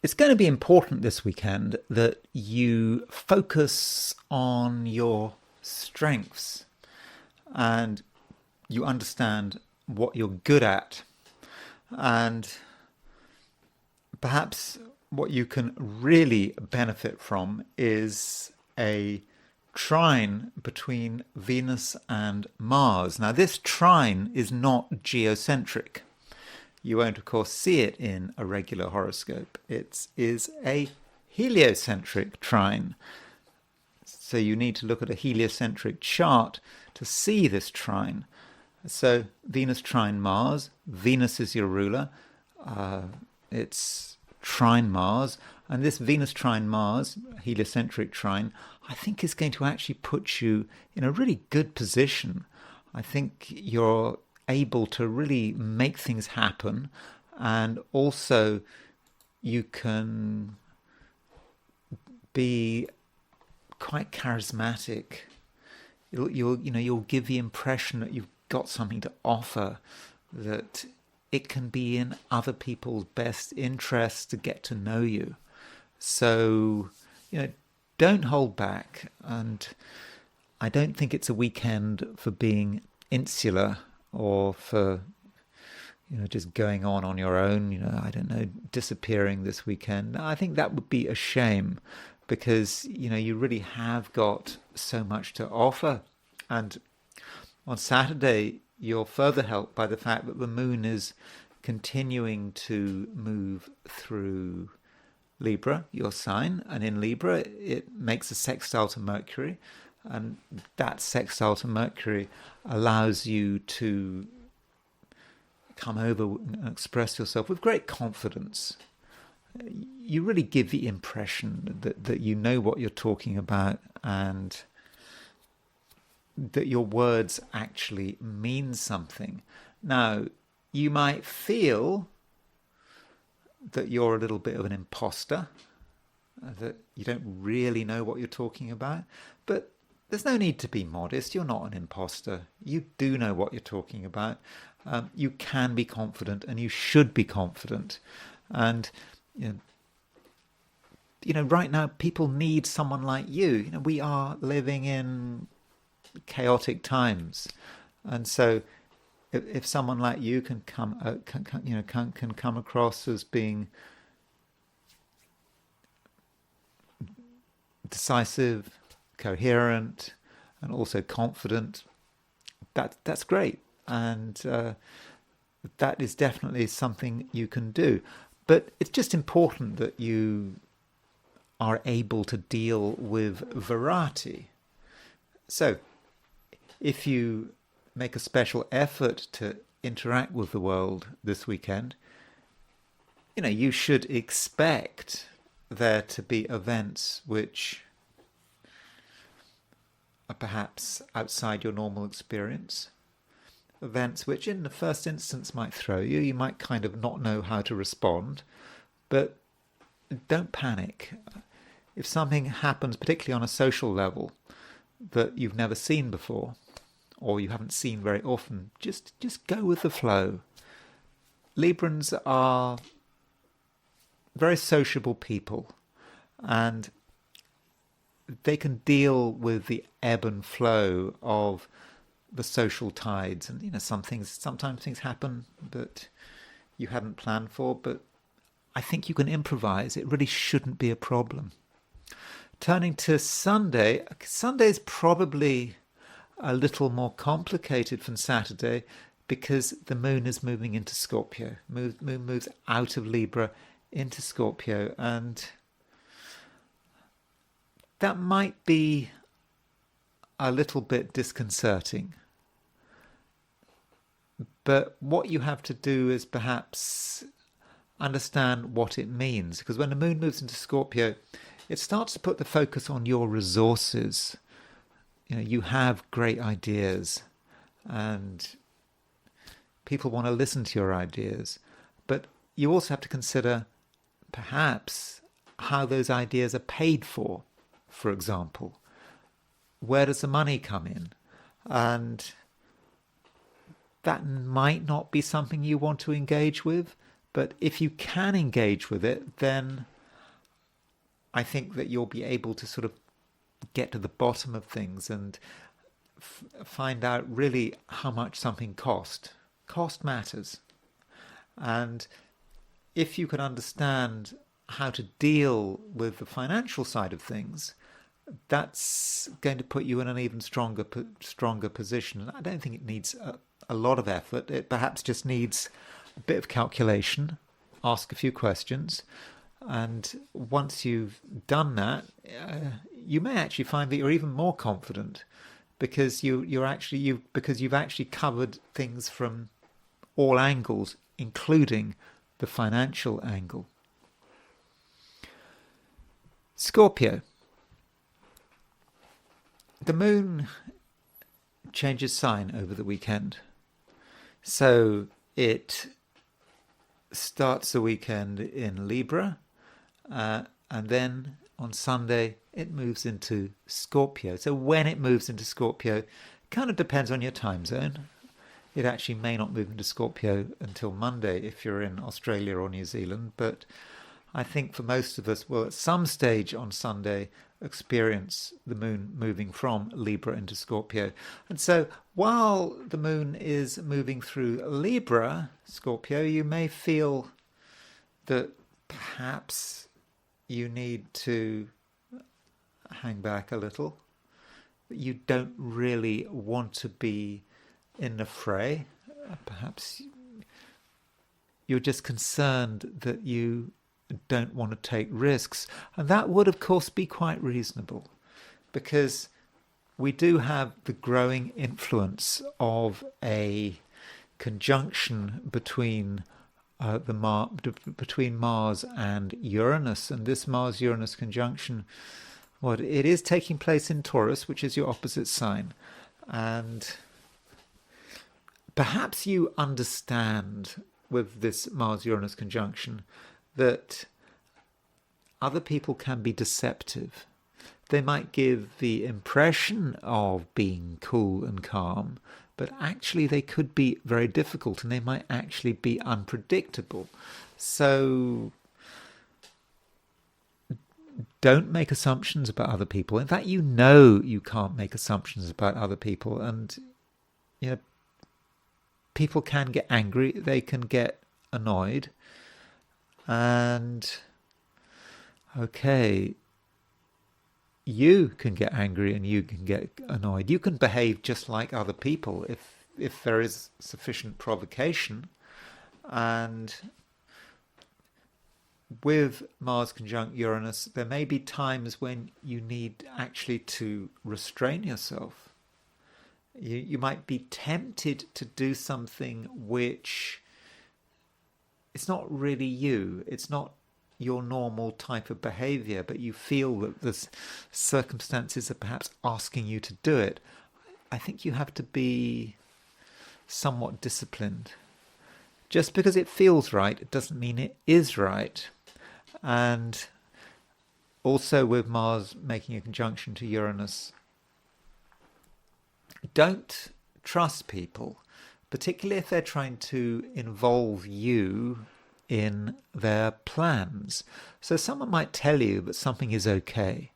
It's going to be important this weekend that you focus on your strengths and you understand what you're good at. And perhaps what you can really benefit from is a trine between Venus and Mars. Now, this trine is not geocentric. You won't, of course, see it in a regular horoscope. It is a heliocentric trine. So you need to look at a heliocentric chart to see this trine. So Venus trine Mars. Venus is your ruler. It's trine Mars. And this Venus trine Mars, heliocentric trine, I think is going to actually put you in a really good position. I think you're able to really make things happen, and also you can be quite charismatic. You'll give the impression that you've got something to offer, that it can be in other people's best interest to get to know you. So, don't hold back. And I don't think it's a weekend for being insular or for, just going on your own, disappearing this weekend. I think that would be a shame, because, you really have got so much to offer. And on Saturday, you're further helped by the fact that the moon is continuing to move through Libra, your sign. And in Libra, it makes a sextile to Mercury. And that sextile to Mercury allows you to come over and express yourself with great confidence. You really give the impression that you know what you're talking about, and that your words actually mean something. Now, you might feel that you're a little bit of an imposter, that you don't really know what you're talking about, but there's no need to be modest. You're not an imposter. You do know what you're talking about. You can be confident, and you should be confident. And right now people need someone like you. We are living in chaotic times, and so if someone like you can come across as being decisive, coherent, and also confident, that's great. And that is definitely something you can do. But it's just important that you are able to deal with variety. So if you make a special effort to interact with the world this weekend, you should expect there to be events which are perhaps outside your normal experience. Events which in the first instance might throw you. You might kind of not know how to respond, but don't panic. If something happens, particularly on a social level, that you've never seen before, or you haven't seen very often, just go with the flow. Librans are very sociable people, and they can deal with the ebb and flow of the social tides. And sometimes things happen that you hadn't planned for, but I think you can improvise. It really shouldn't be a problem. Turning to Sunday, Sunday's probably a little more complicated from Saturday because the moon is moving into Scorpio. Moon moves out of Libra into Scorpio, and that might be a little bit disconcerting. But what you have to do is perhaps understand what it means, because when the moon moves into Scorpio, it starts to put the focus on your resources. You have great ideas and people want to listen to your ideas, but you also have to consider perhaps how those ideas are paid for example. Where does the money come in? And that might not be something you want to engage with, but if you can engage with it, then I think that you'll be able to sort of get to the bottom of things and find out really how much something cost. Cost matters. And if you can understand how to deal with the financial side of things, that's going to put you in an even stronger position. I don't think it needs a lot of effort. It perhaps just needs a bit of calculation, ask a few questions, and once you've done that, you may actually find that you're even more confident because you've actually covered things from all angles, including the financial angle. Scorpio. The moon changes sign over the weekend. So it starts the weekend in Libra, and then on Sunday it moves into Scorpio. So when it moves into Scorpio, kind of depends on your time zone. It actually may not move into Scorpio until Monday if you're in Australia or New Zealand, but I think for most of us will at some stage on Sunday experience the moon moving from Libra into Scorpio. And so while the moon is moving through Libra, Scorpio, you may feel that perhaps you need to hang back a little. You don't really want to be in the fray. Perhaps you're just concerned that you don't want to take risks. And that would, of course, be quite reasonable because we do have the growing influence of a conjunction between between Mars and Uranus. And this Mars-Uranus conjunction, it is taking place in Taurus, which is your opposite sign. And perhaps you understand with this Mars-Uranus conjunction that other people can be deceptive. They might give the impression of being cool and calm, but actually they could be very difficult and they might actually be unpredictable. So don't make assumptions about other people. In fact, you can't make assumptions about other people. And people can get angry, they can get annoyed. And okay, you can get angry and you can get annoyed. You can behave just like other people if there is sufficient provocation. And with Mars conjunct Uranus, there may be times when you need actually to restrain yourself. You might be tempted to do something which it's not really you. It's not your normal type of behavior, but you feel that the circumstances are perhaps asking you to do it. I think you have to be somewhat disciplined. Just because it feels right, it doesn't mean it is right. And also with Mars making a conjunction to Uranus, don't trust people, particularly if they're trying to involve you in their plans. So someone might tell you that something is okay,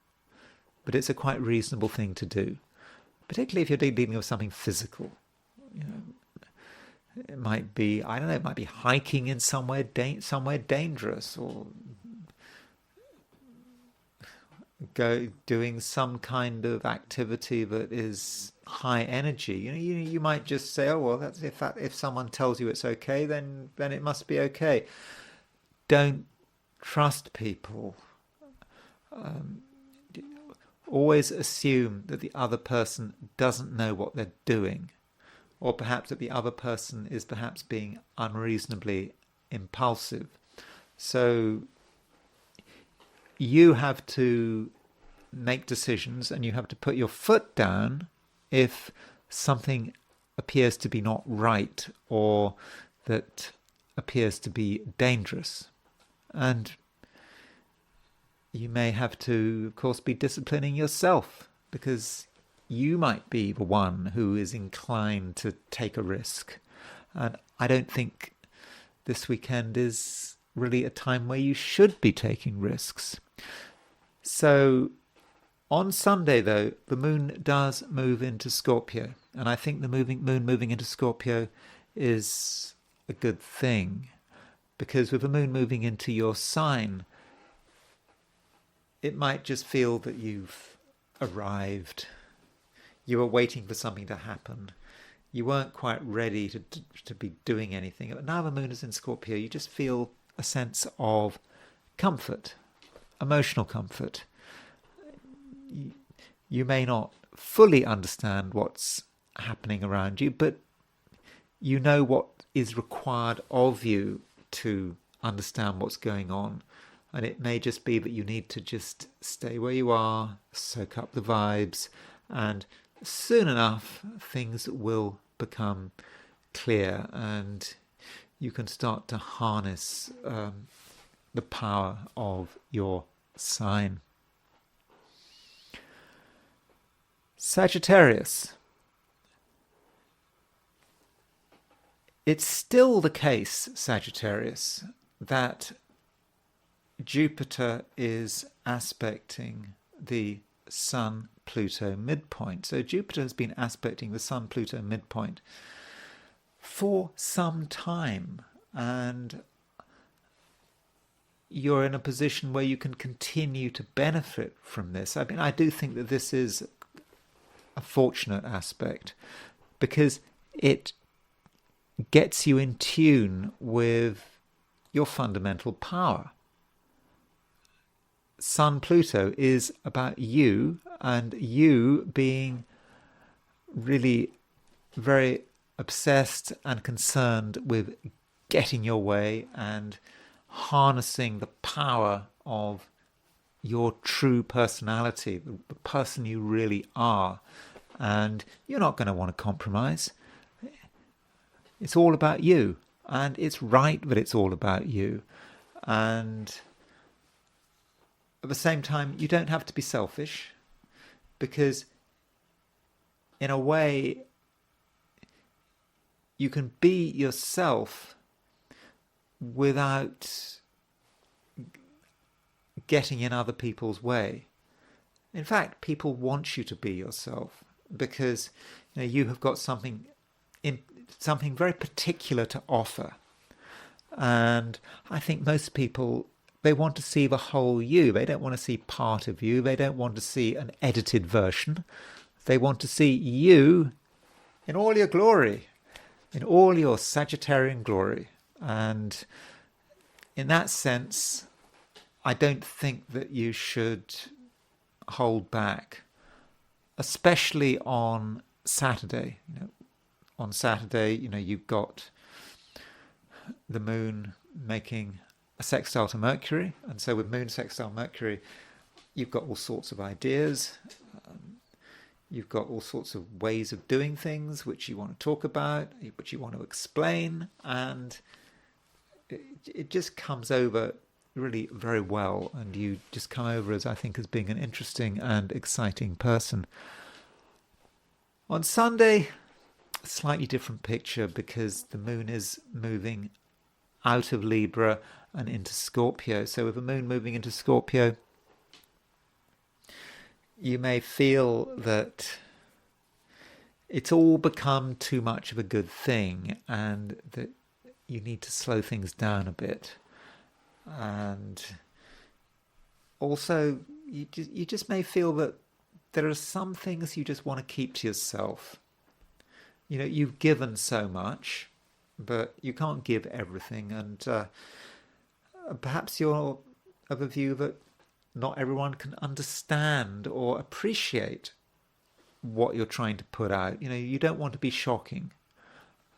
but it's a quite reasonable thing to do, particularly if you're dealing with something physical. You know, it might be, I don't know, it might be hiking in somewhere dangerous, or doing some kind of activity that is high energy. You might just say, oh well, that's if someone tells you it's okay, then it must be okay. Don't trust people. Always assume that the other person doesn't know what they're doing, or perhaps that the other person is perhaps being unreasonably impulsive. So you have to make decisions, and you have to put your foot down if something appears to be not right, or that appears to be dangerous. And you may have to, of course, be disciplining yourself, because you might be the one who is inclined to take a risk. And I don't think this weekend is really a time where you should be taking risks. So on Sunday, though, the moon does move into Scorpio. And I think the moon moving into Scorpio is a good thing, because with the moon moving into your sign, it might just feel that you've arrived. You were waiting for something to happen. You weren't quite ready to be doing anything. But now the moon is in Scorpio, you just feel a sense of comfort, emotional comfort. You may not fully understand what's happening around you, but you know what is required of you to understand what's going on. And it may just be that you need to just stay where you are, soak up the vibes, and soon enough things will become clear, and you can start to harness the power of your sign. Sagittarius. It's still the case, Sagittarius, that Jupiter is aspecting the Sun-Pluto midpoint. So Jupiter has been aspecting the Sun-Pluto midpoint for some time, and you're in a position where you can continue to benefit from this. I mean, I do think that this is a fortunate aspect, because it gets you in tune with your fundamental power. Sun-Pluto is about you, and you being really very obsessed and concerned with getting your way and harnessing the power of your true personality, the person you really are. And you're not going to want to compromise. It's all about you, and it's right that it's all about you. And at the same time, you don't have to be selfish, because in a way you can be yourself without getting in other people's way. In fact, people want you to be yourself, because you have got something very particular to offer. And I think most people, they want to see the whole you. They don't want to see part of you. They don't want to see an edited version. They want to see you in all your glory, in all your Sagittarian glory. And in that sense, I don't think that you should hold back, especially on Saturday. On Saturday, you've got the moon making a sextile to Mercury, and so with moon sextile Mercury, you've got all sorts of ideas. You've got all sorts of ways of doing things which you want to talk about, which you want to explain, and it just comes over really very well, and you just come over as, I think, as being an interesting and exciting person. On Sunday, a slightly different picture, because the moon is moving out of Libra and into Scorpio. So with the moon moving into Scorpio, you may feel that it's all become too much of a good thing and that you need to slow things down a bit. And also, you just may feel that there are some things you just want to keep to yourself. You know, you've given so much, but you can't give everything. And perhaps you're of a view that not everyone can understand or appreciate what you're trying to put out. You know, you don't want to be shocking.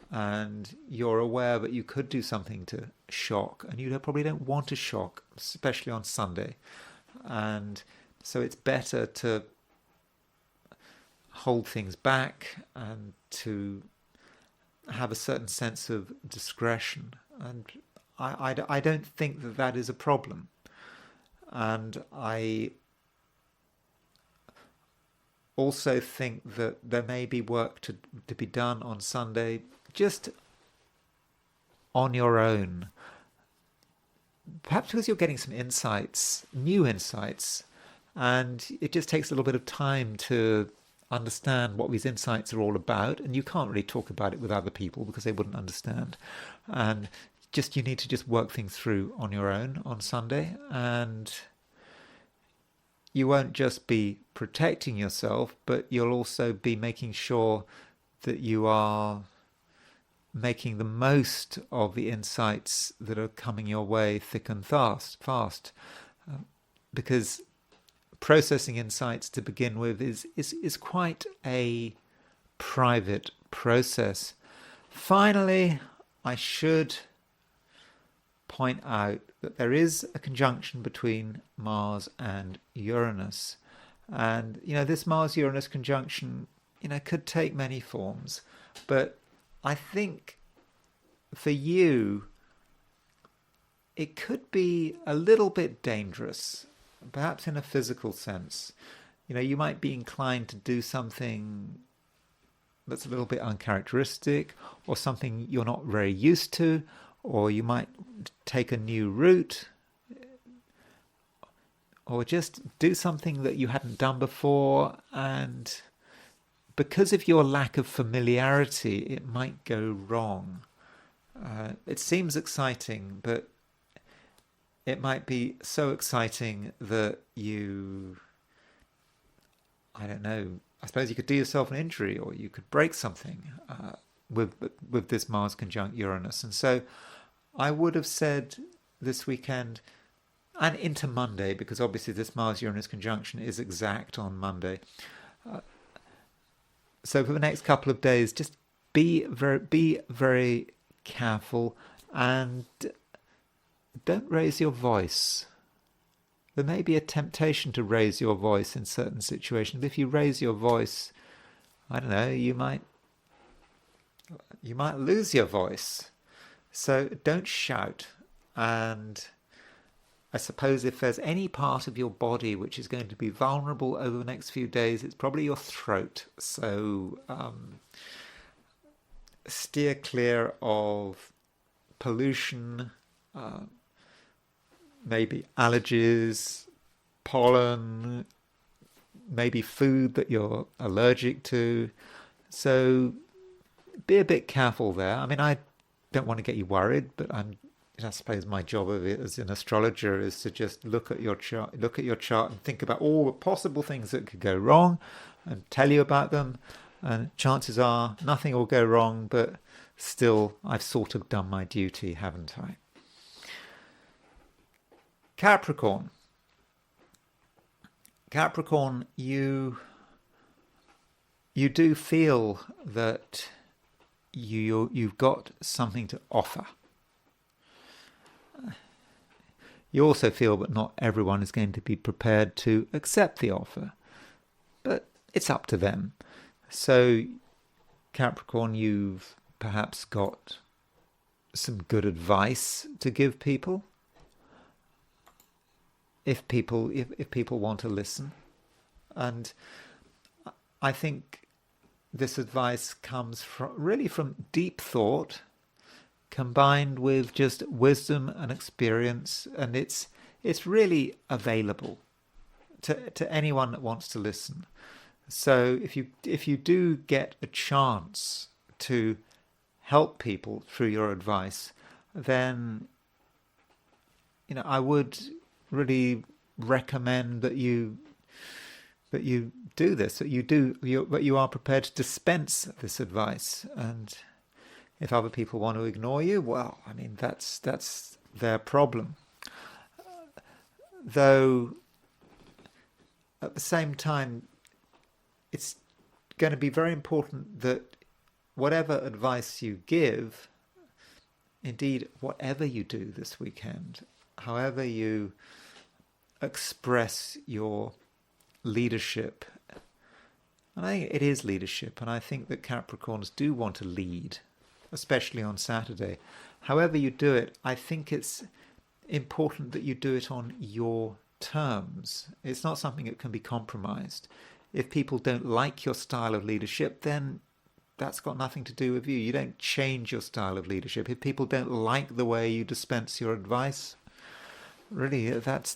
And you're aware that you could do something to shock, and you probably don't want to shock, especially on Sunday. And so it's better to hold things back and to have a certain sense of discretion. And I don't think that that is a problem. And I also think that there may be work to be done on Sunday just on your own. Perhaps because you're getting some insights, new insights, and it just takes a little bit of time to understand what these insights are all about, and you can't really talk about it with other people because they wouldn't understand. And you need to just work things through on your own on Sunday, and you won't just be protecting yourself, but you'll also be making sure that you are making the most of the insights that are coming your way thick and fast. Because processing insights to begin with is quite a private process. Finally, I should point out that there is a conjunction between Mars and Uranus. And, this Mars-Uranus conjunction, could take many forms. But I think for you, it could be a little bit dangerous, perhaps in a physical sense. You might be inclined to do something that's a little bit uncharacteristic, or something you're not very used to, or you might take a new route, or just do something that you hadn't done before, and because of your lack of familiarity, it might go wrong. It seems exciting, but it might be so exciting that I don't know, I suppose you could do yourself an injury, or you could break something with this Mars conjunct Uranus. And so I would have said this weekend and into Monday, because obviously this Mars-Uranus conjunction is exact on Monday. So for the next couple of days, just be very careful and don't raise your voice. There may be a temptation to raise your voice in certain situations. If you raise your voice, I don't know, you might lose your voice. So don't shout. And I suppose if there's any part of your body which is going to be vulnerable over the next few days, it's probably your throat. So steer clear of pollution, maybe allergies, pollen, maybe food that you're allergic to. So be a bit careful there. I mean, I don't want to get you worried, but I suppose my job of it as an astrologer is to just look at your chart and think about all the possible things that could go wrong and tell you about them. And chances are nothing will go wrong, but still I've sort of done my duty, haven't I? Capricorn, you do feel that you've got something to offer. You also feel that not everyone is going to be prepared to accept the offer, but it's up to them. So, Capricorn, you've perhaps got some good advice to give people, if people want to listen. And I think this advice comes from deep thought, combined with just wisdom and experience, and it's really available to anyone that wants to listen. So if you do get a chance to help people through your advice, then I would really recommend that you do this, that you are prepared to dispense this advice. And if other people want to ignore you, well, I mean, that's their problem. Though at the same time, it's going to be very important that whatever advice you give, indeed, whatever you do this weekend, however you express your leadership, and I think it is leadership, and I think that Capricorns do want to lead, especially on Saturday. However you do it, I think it's important that you do it on your terms. It's not something that can be compromised. If people don't like your style of leadership, then that's got nothing to do with you. You don't change your style of leadership. If people don't like the way you dispense your advice, really, that's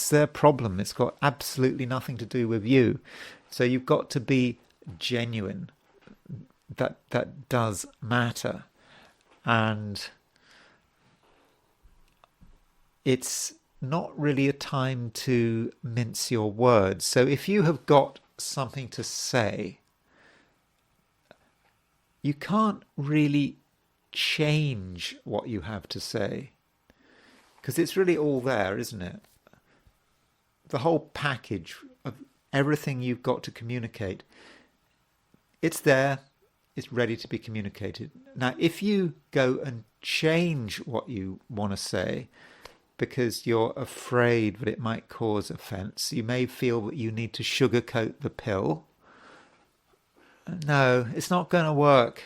their problem. It's got absolutely nothing to do with you. So you've got to be genuine. That does matter. And it's not really a time to mince your words. So if you have got something to say, you can't really change what you have to say, because it's really all there, isn't it? The whole package of everything you've got to communicate, it's there, it's ready to be communicated. Now, if you go and change what you want to say because you're afraid that it might cause offence, you may feel that you need to sugarcoat the pill. No, it's not going to work.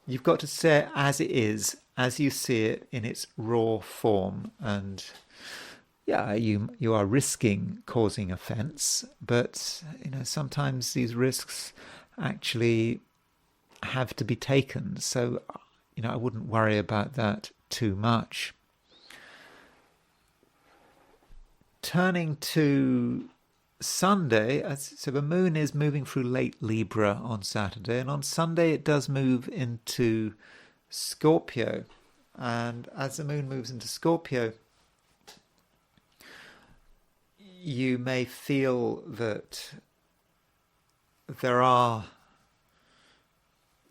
You've got to say it as it is, as you see it in its raw form. And yeah, you are risking causing offence, but sometimes these risks actually have to be taken. So I wouldn't worry about that too much. Turning to Sunday, so the moon is moving through late Libra on Saturday, and on Sunday it does move into Scorpio. And as the moon moves into Scorpio, you may feel that there are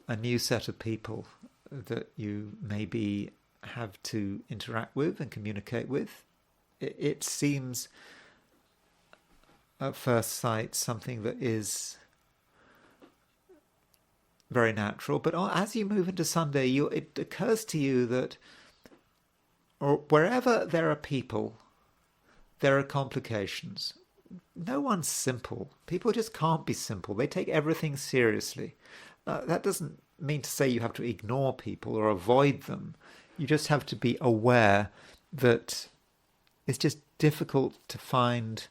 a new set of people that you maybe have to interact with and communicate with. It seems at first sight something that is very natural, but as you move into Sunday, it occurs to you that wherever there are people, there are complications. No one's simple. People just can't be simple. They take everything seriously. That doesn't mean to say you have to ignore people or avoid them. You just have to be aware that it's just difficult to find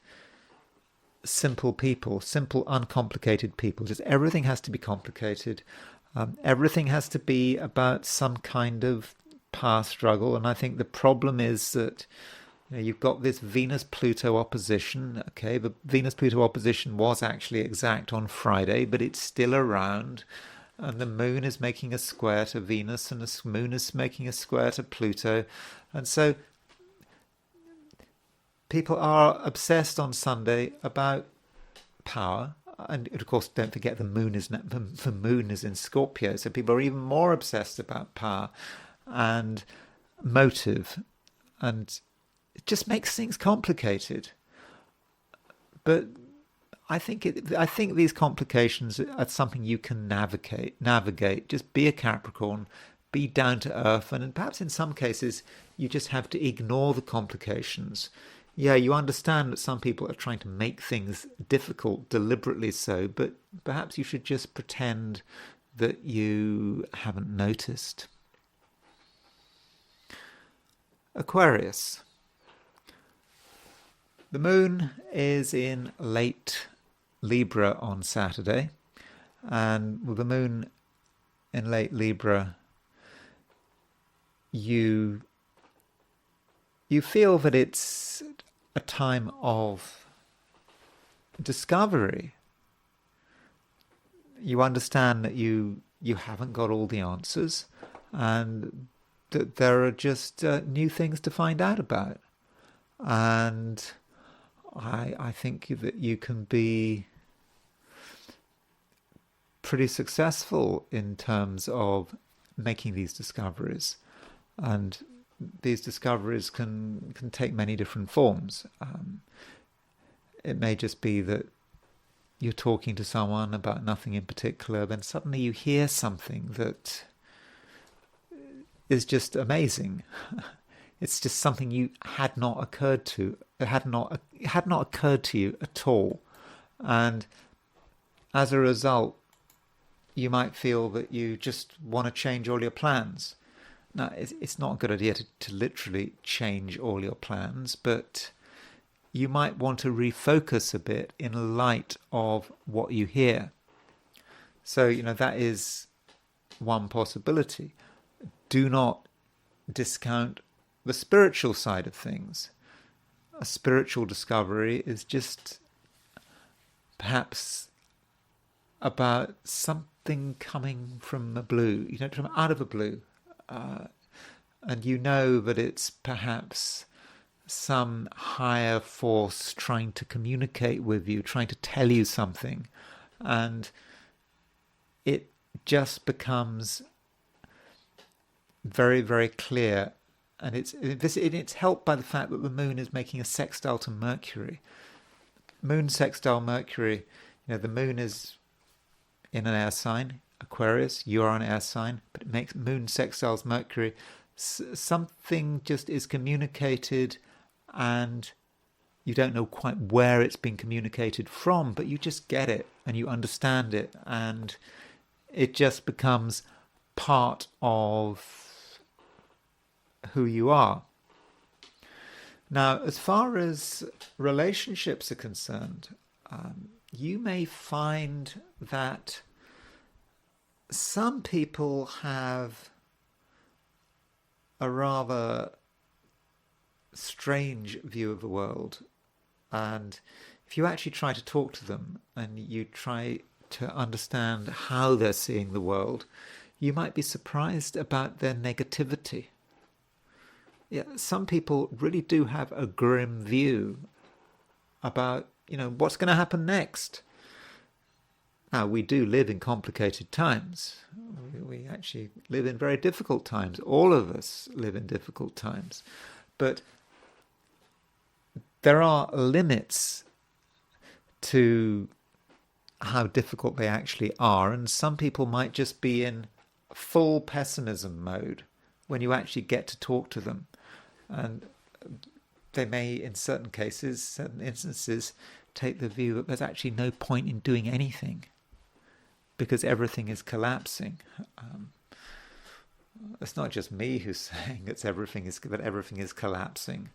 simple people, simple, uncomplicated people. Just everything has to be complicated. Everything has to be about some kind of power struggle. And I think the problem is that you've got this Venus-Pluto opposition. Okay, the Venus-Pluto opposition was actually exact on Friday, but it's still around. And the moon is making a square to Venus, and the moon is making a square to Pluto. And so people are obsessed on Sunday about power. And of course, don't forget the moon is in Scorpio. So people are even more obsessed about power and motive. And it just makes things complicated. But I think these complications are something you can navigate. Just be a Capricorn, be down to earth, and perhaps in some cases you just have to ignore the complications. Yeah, you understand that some people are trying to make things difficult, deliberately so, but perhaps you should just pretend that you haven't noticed. Aquarius. The moon is in late Libra on Saturday, and with the moon in late Libra, you feel that it's a time of discovery. You understand that you haven't got all the answers, and that there are just new things to find out about. And I think that you can be pretty successful in terms of making these discoveries. And these discoveries can take many different forms. It may just be that you're talking to someone about nothing in particular, then suddenly you hear something that is just amazing. It's just something you had not occurred to. It had not occurred to you at all. And as a result, you might feel that you just want to change all your plans. Now, it's not a good idea to literally change all your plans, but you might want to refocus a bit in light of what you hear. So, that is one possibility. Do not discount the spiritual side of things. A spiritual discovery is just perhaps about something coming from the blue, from out of the blue. And that it's perhaps some higher force trying to communicate with you, trying to tell you something. And it just becomes very, very clear. And it's helped by the fact that the moon is making a sextile to Mercury. Moon sextile Mercury, the moon is in an air sign, Aquarius, you are an air sign, but it makes moon sextiles Mercury. Something just is communicated, and you don't know quite where it's been communicated from, but you just get it and you understand it, and it just becomes part of who you are. Now, as far as relationships are concerned, you may find that some people have a rather strange view of the world, and if you actually try to talk to them and you try to understand how they're seeing the world, you might be surprised about their negativity. Yeah, some people really do have a grim view about, what's going to happen next. Now, we do live in complicated times. We actually live in very difficult times. All of us live in difficult times. But there are limits to how difficult they actually are. And some people might just be in full pessimism mode when you actually get to talk to them. And they may, in certain cases, certain instances, take the view that there's actually no point in doing anything because everything is collapsing. It's not just me who's saying that everything is collapsing.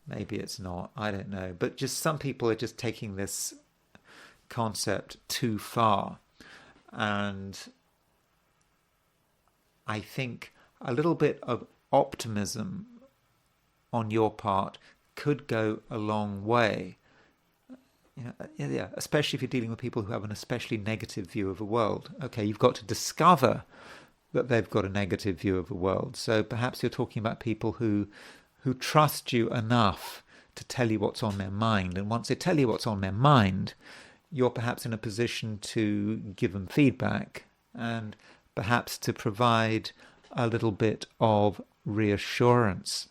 Maybe it's not. I don't know. But just some people are just taking this concept too far, and I think a little bit of optimism on your part could go a long way. Especially if you're dealing with people who have an especially negative view of the world. Okay, you've got to discover that they've got a negative view of the world. So perhaps you're talking about people who trust you enough to tell you what's on their mind. And once they tell you what's on their mind, you're perhaps in a position to give them feedback and perhaps to provide a little bit of reassurance.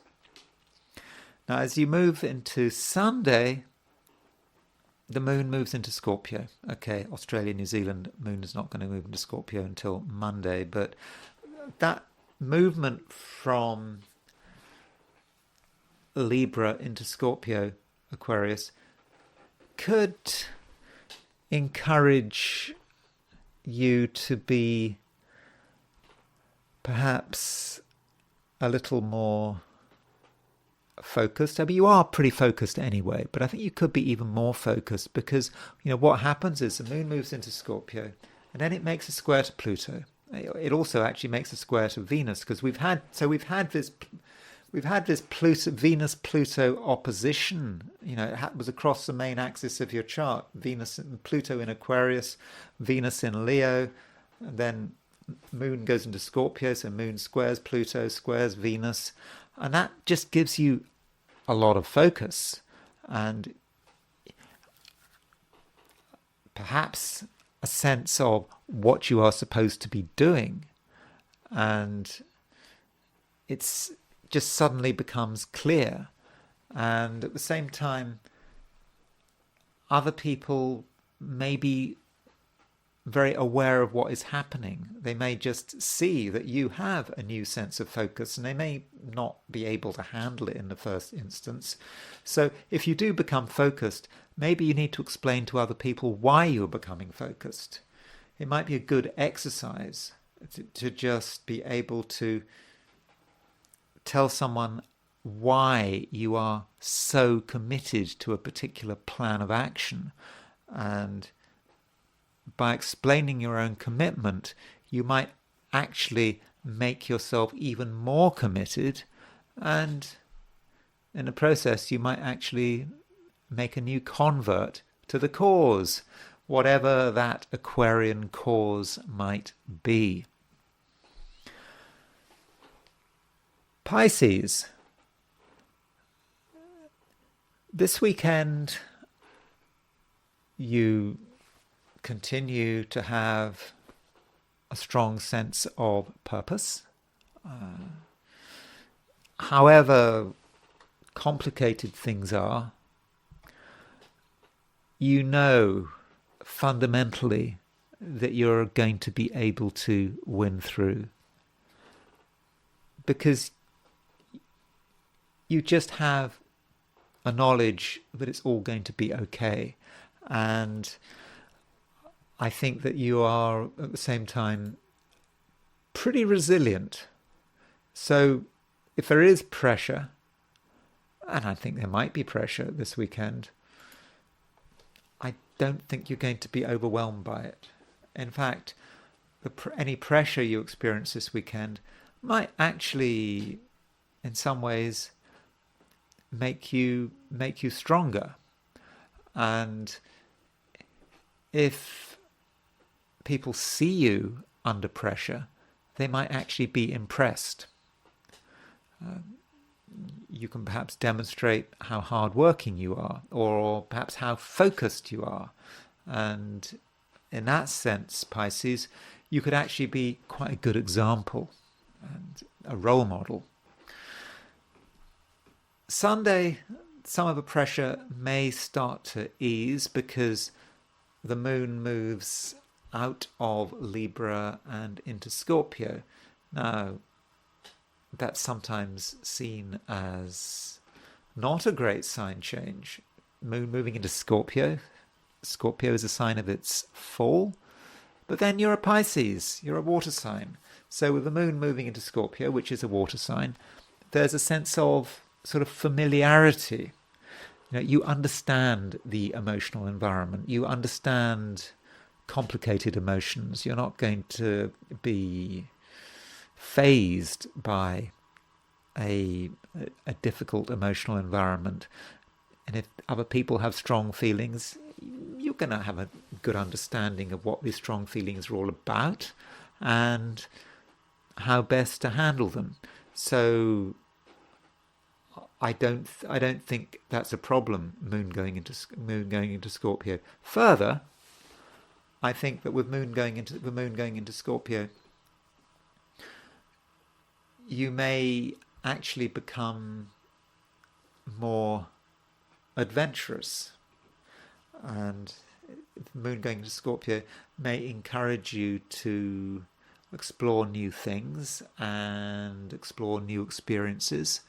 Now, as you move into Sunday, the moon moves into Scorpio. Okay, Australia, New Zealand, moon is not going to move into Scorpio until Monday, but that movement from Libra into Scorpio, Aquarius, could encourage you to be perhaps a little more focused. I mean, you are pretty focused anyway, but I think you could be even more focused because, what happens is the moon moves into Scorpio and then it makes a square to Pluto. It also actually makes a square to Venus, because we've had this Pluto, Venus Pluto opposition. It was across the main axis of your chart. Venus and Pluto in Aquarius, Venus in Leo, and then Moon goes into Scorpio, so Moon squares Pluto, squares Venus, and that just gives you a lot of focus and perhaps a sense of what you are supposed to be doing, and it's just suddenly becomes clear. And at the same time, other people may be very aware of what is happening. They may just see that you have a new sense of focus, and they may not be able to handle it in the first instance. So if you do become focused, maybe you need to explain to other people why you're becoming focused. It might be a good exercise to just be able to tell someone why you are so committed to a particular plan of action. And by explaining your own commitment, you might actually make yourself even more committed, and in the process you might actually make a new convert to the cause, whatever that Aquarian cause might be. Pisces. This weekend you continue to have a strong sense of purpose. However complicated things are, you know fundamentally that you're going to be able to win through, because you just have a knowledge that it's all going to be okay. And I think that you are at the same time pretty resilient. So if there is pressure, and I think there might be pressure this weekend, I don't think you're going to be overwhelmed by it. In fact, any pressure you experience this weekend might actually, in some ways, make you stronger. And if people see you under pressure, they might actually be impressed. You can perhaps demonstrate how hardworking you are, or perhaps how focused you are. And in that sense, Pisces, you could actually be quite a good example and a role model. Sunday, some of the pressure may start to ease because the moon moves out of Libra and into Scorpio. Now, that's sometimes seen as not a great sign change. Moon moving into Scorpio. Scorpio is a sign of its fall. But then you're a Pisces, you're a water sign. So with the moon moving into Scorpio, which is a water sign, there's a sense of sort of familiarity. You understand the emotional environment. You understand complicated emotions. You're not going to be fazed by a difficult emotional environment. And if other people have strong feelings, you're going to have a good understanding of what these strong feelings are all about and how best to handle them. So I don't think that's a problem, moon going into Scorpio. Further, I think that with the moon going into Scorpio, you may actually become more adventurous, and the moon going into Scorpio may encourage you to explore new things and explore new experiences,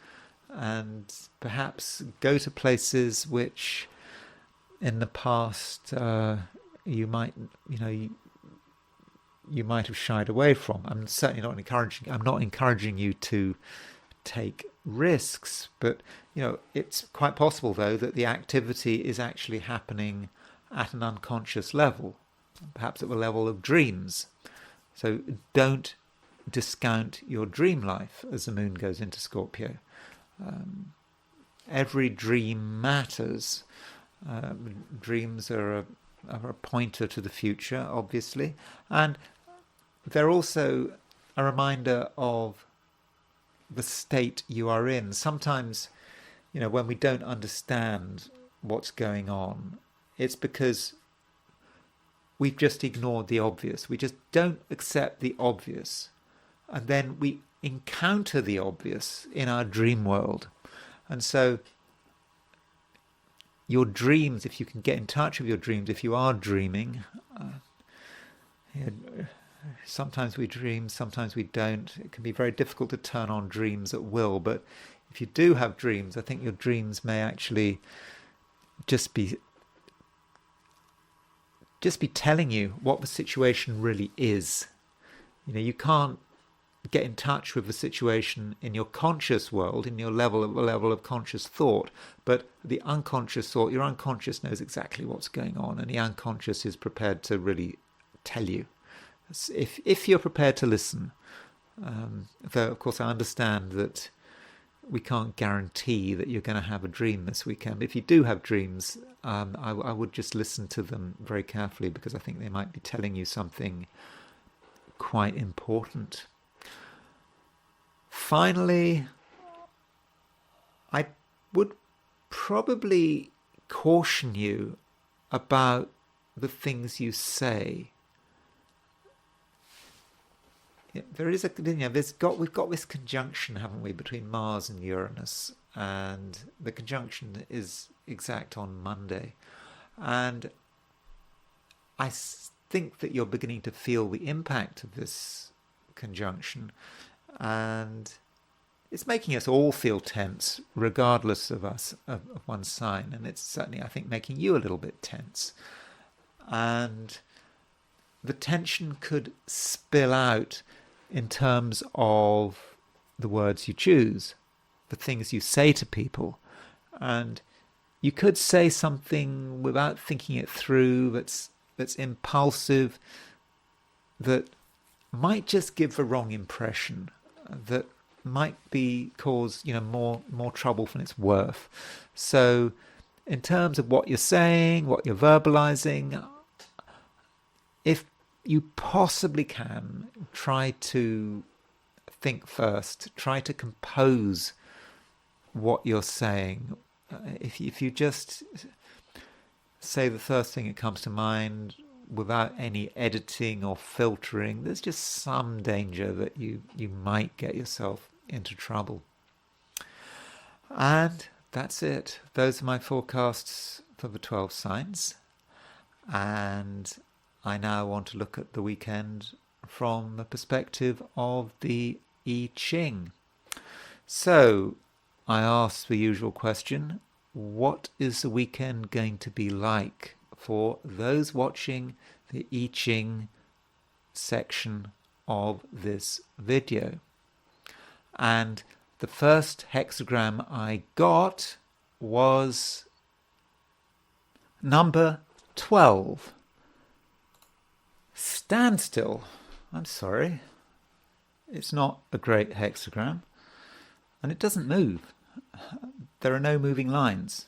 and perhaps go to places which in the past you might have shied away from. I'm not encouraging you to take risks, but it's quite possible though that the activity is actually happening at an unconscious level, perhaps at the level of dreams. So don't discount your dream life as the moon goes into Scorpio. Every dream matters. Dreams are a pointer to the future, obviously, and they're also a reminder of the state you are in. Sometimes, when we don't understand what's going on, it's because we've just ignored the obvious. We just don't accept the obvious. And then we encounter the obvious in our dream world. And so your dreams, if you can get in touch with your dreams, if you are dreaming, sometimes we dream, sometimes we don't. It can be very difficult to turn on dreams at will. But if you do have dreams, I think your dreams may actually just be telling you what the situation really is. You can't get in touch with the situation in your conscious world, in your level of conscious thought, but the unconscious thought, your unconscious knows exactly what's going on, and the unconscious is prepared to really tell you, if you're prepared to listen. Though, of course, I understand that we can't guarantee that you're going to have a dream this weekend. If you do have dreams, I would just listen to them very carefully, because I think they might be telling you something quite important. Finally, I would probably caution you about the things you say. There is we've got this conjunction, haven't we, between Mars and Uranus, and the conjunction is exact on Monday, and I think that you're beginning to feel the impact of this conjunction, and it's making us all feel tense, regardless of one's sign, and it's certainly, I think, making you a little bit tense, and the tension could spill out in terms of the words you choose, the things you say to people. And you could say something without thinking it through, that's impulsive, that might just give the wrong impression, that might cause more trouble than it's worth. So in terms of what you're saying, what you're verbalizing, if you possibly can, try to think first, try to compose what you're saying. If you just say the first thing that comes to mind without any editing or filtering, there's just some danger that you might get yourself into trouble. And that's it. Those are my forecasts for the 12 signs. And I now want to look at the weekend from the perspective of the I Ching. So I ask the usual question: what is the weekend going to be like for those watching the I Ching section of this video? And the first hexagram I got was number 12. Standstill. I'm sorry. It's not a great hexagram. And it doesn't move. There are no moving lines.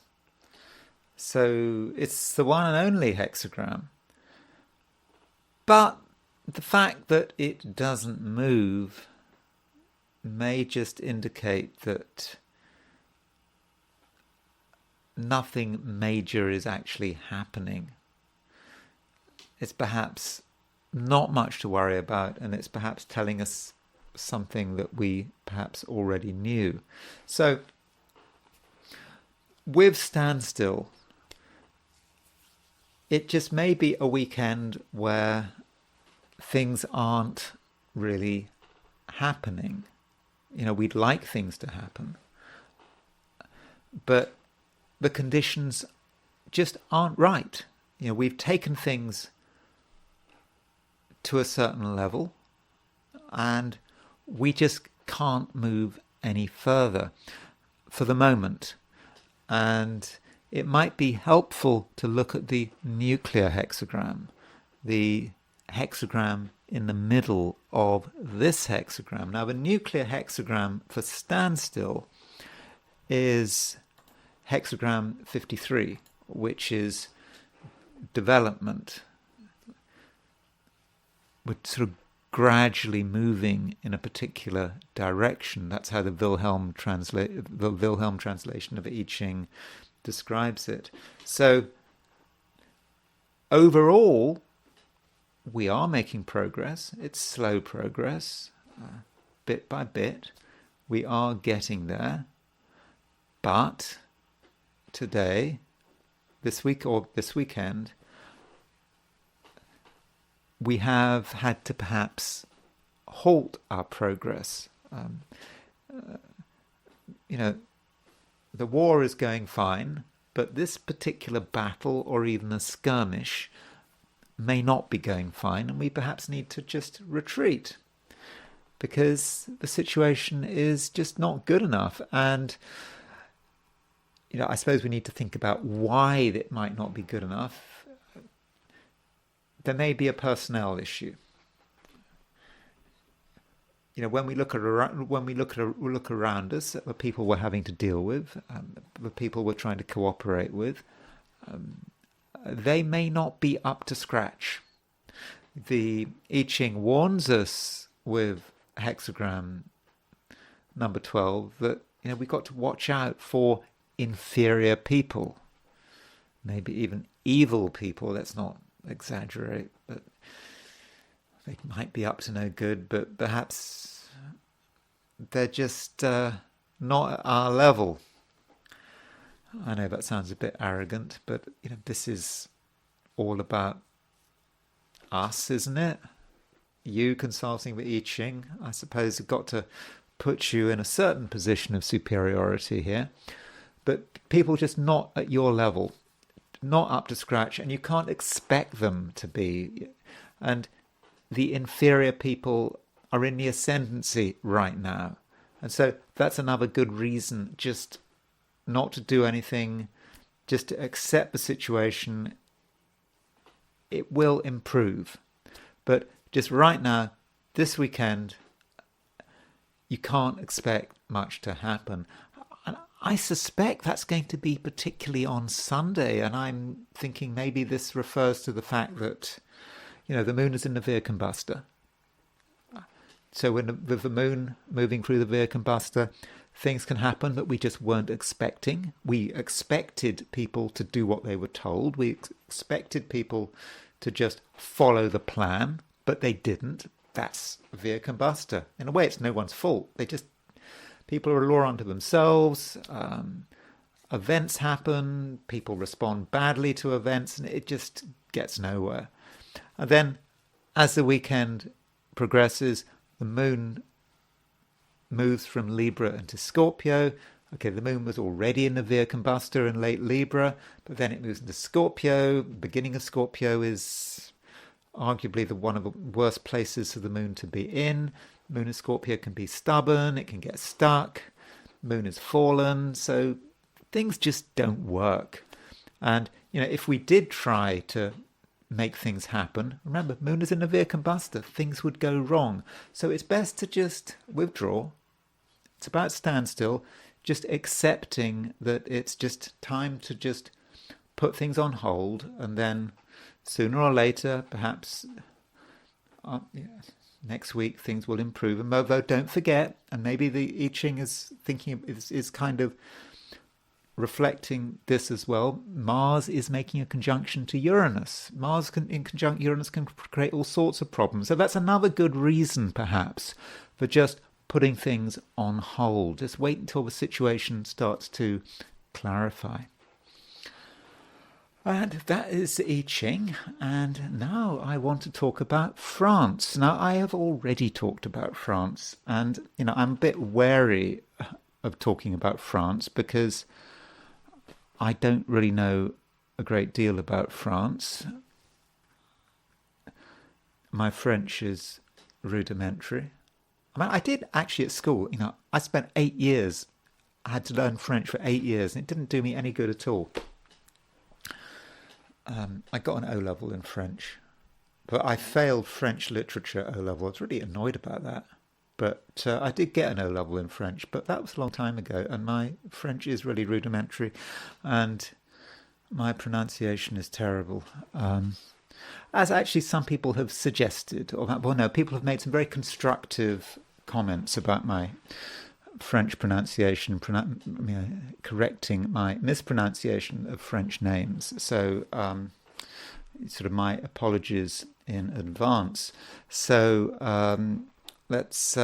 So it's the one and only hexagram. But the fact that it doesn't move may just indicate that nothing major is actually happening. It's perhaps not much to worry about, and it's perhaps telling us something that we perhaps already knew. So with standstill, it just may be a weekend where things aren't really happening. We'd like things to happen, but the conditions just aren't right. We've taken things to a certain level, and we just can't move any further for the moment. And it might be helpful to look at the nuclear hexagram, the hexagram in the middle of this hexagram. Now, the nuclear hexagram for standstill is hexagram 53, which is development. We're sort of gradually moving in a particular direction. That's how the Wilhelm translation of I Ching describes it. So overall, we are making progress. It's slow progress, bit by bit. We are getting there. But today, this week or this weekend, we have had to perhaps halt our progress. The war is going fine, but this particular battle or even a skirmish may not be going fine, and we perhaps need to just retreat because the situation is just not good enough. And I suppose we need to think about why it might not be good enough. There may be a personnel issue. When we look around us at the people we're having to deal with, the people we're trying to cooperate with, they may not be up to scratch. The I Ching warns us with hexagram number 12 that we've got to watch out for inferior people, maybe even evil people. Let's not exaggerate, but they might be up to no good, but perhaps they're just not at our level. I know that sounds a bit arrogant, but this is all about us, isn't it? You consulting with I Ching, I suppose, have got to put you in a certain position of superiority here, but people just not at your level, not up to scratch, and you can't expect them to be. And the inferior people are in the ascendancy right now. And so that's another good reason just not to do anything, just to accept the situation. It will improve. But just right now, this weekend, you can't expect much to happen. And I suspect that's going to be particularly on Sunday. And I'm thinking maybe this refers to the fact that the moon is in the Via Combuster. So with the moon moving through the Via Combuster, things can happen that we just weren't expecting. We expected people to do what they were told. We expected people to just follow the plan, but they didn't. That's Via Combuster. In a way, it's no one's fault. People are a law unto themselves. Events happen. People respond badly to events, and it just gets nowhere. And then, as the weekend progresses, the moon moves from Libra into Scorpio. Okay, the moon was already in the Via Combuster in late Libra, but then it moves into Scorpio. The beginning of Scorpio is arguably one of the worst places for the moon to be in. Moon in Scorpio can be stubborn, it can get stuck. Moon has fallen, so things just don't work. And, if we did try to make things happen, remember, moon is in the Via Combuster, things would go wrong. So it's best to just withdraw. It's about standstill, just accepting that it's just time to just put things on hold, and then sooner or later, perhaps next week, things will improve. And although don't forget, and maybe the I Ching is kind of reflecting this as well, Mars is making a conjunction to Uranus. In conjunct Uranus can create all sorts of problems. So that's another good reason, perhaps, for just putting things on hold. Just wait until the situation starts to clarify. And that is I Ching. And now I want to talk about France. Now, I have already talked about France, and I'm a bit wary of talking about France because I don't really know a great deal about France. My French is rudimentary. I did actually at school, I spent 8 years. I had to learn French for 8 years, and it didn't do me any good at all. I got an O-level in French, but I failed French literature O-level. I was really annoyed about that. But I did get an O-level in French, but that was a long time ago, and my French is really rudimentary, and my pronunciation is terrible. As actually some people have suggested, or well, no, people have made some very constructive comments about my French pronunciation, correcting my mispronunciation of French names. So, sort of my apologies in advance. So let's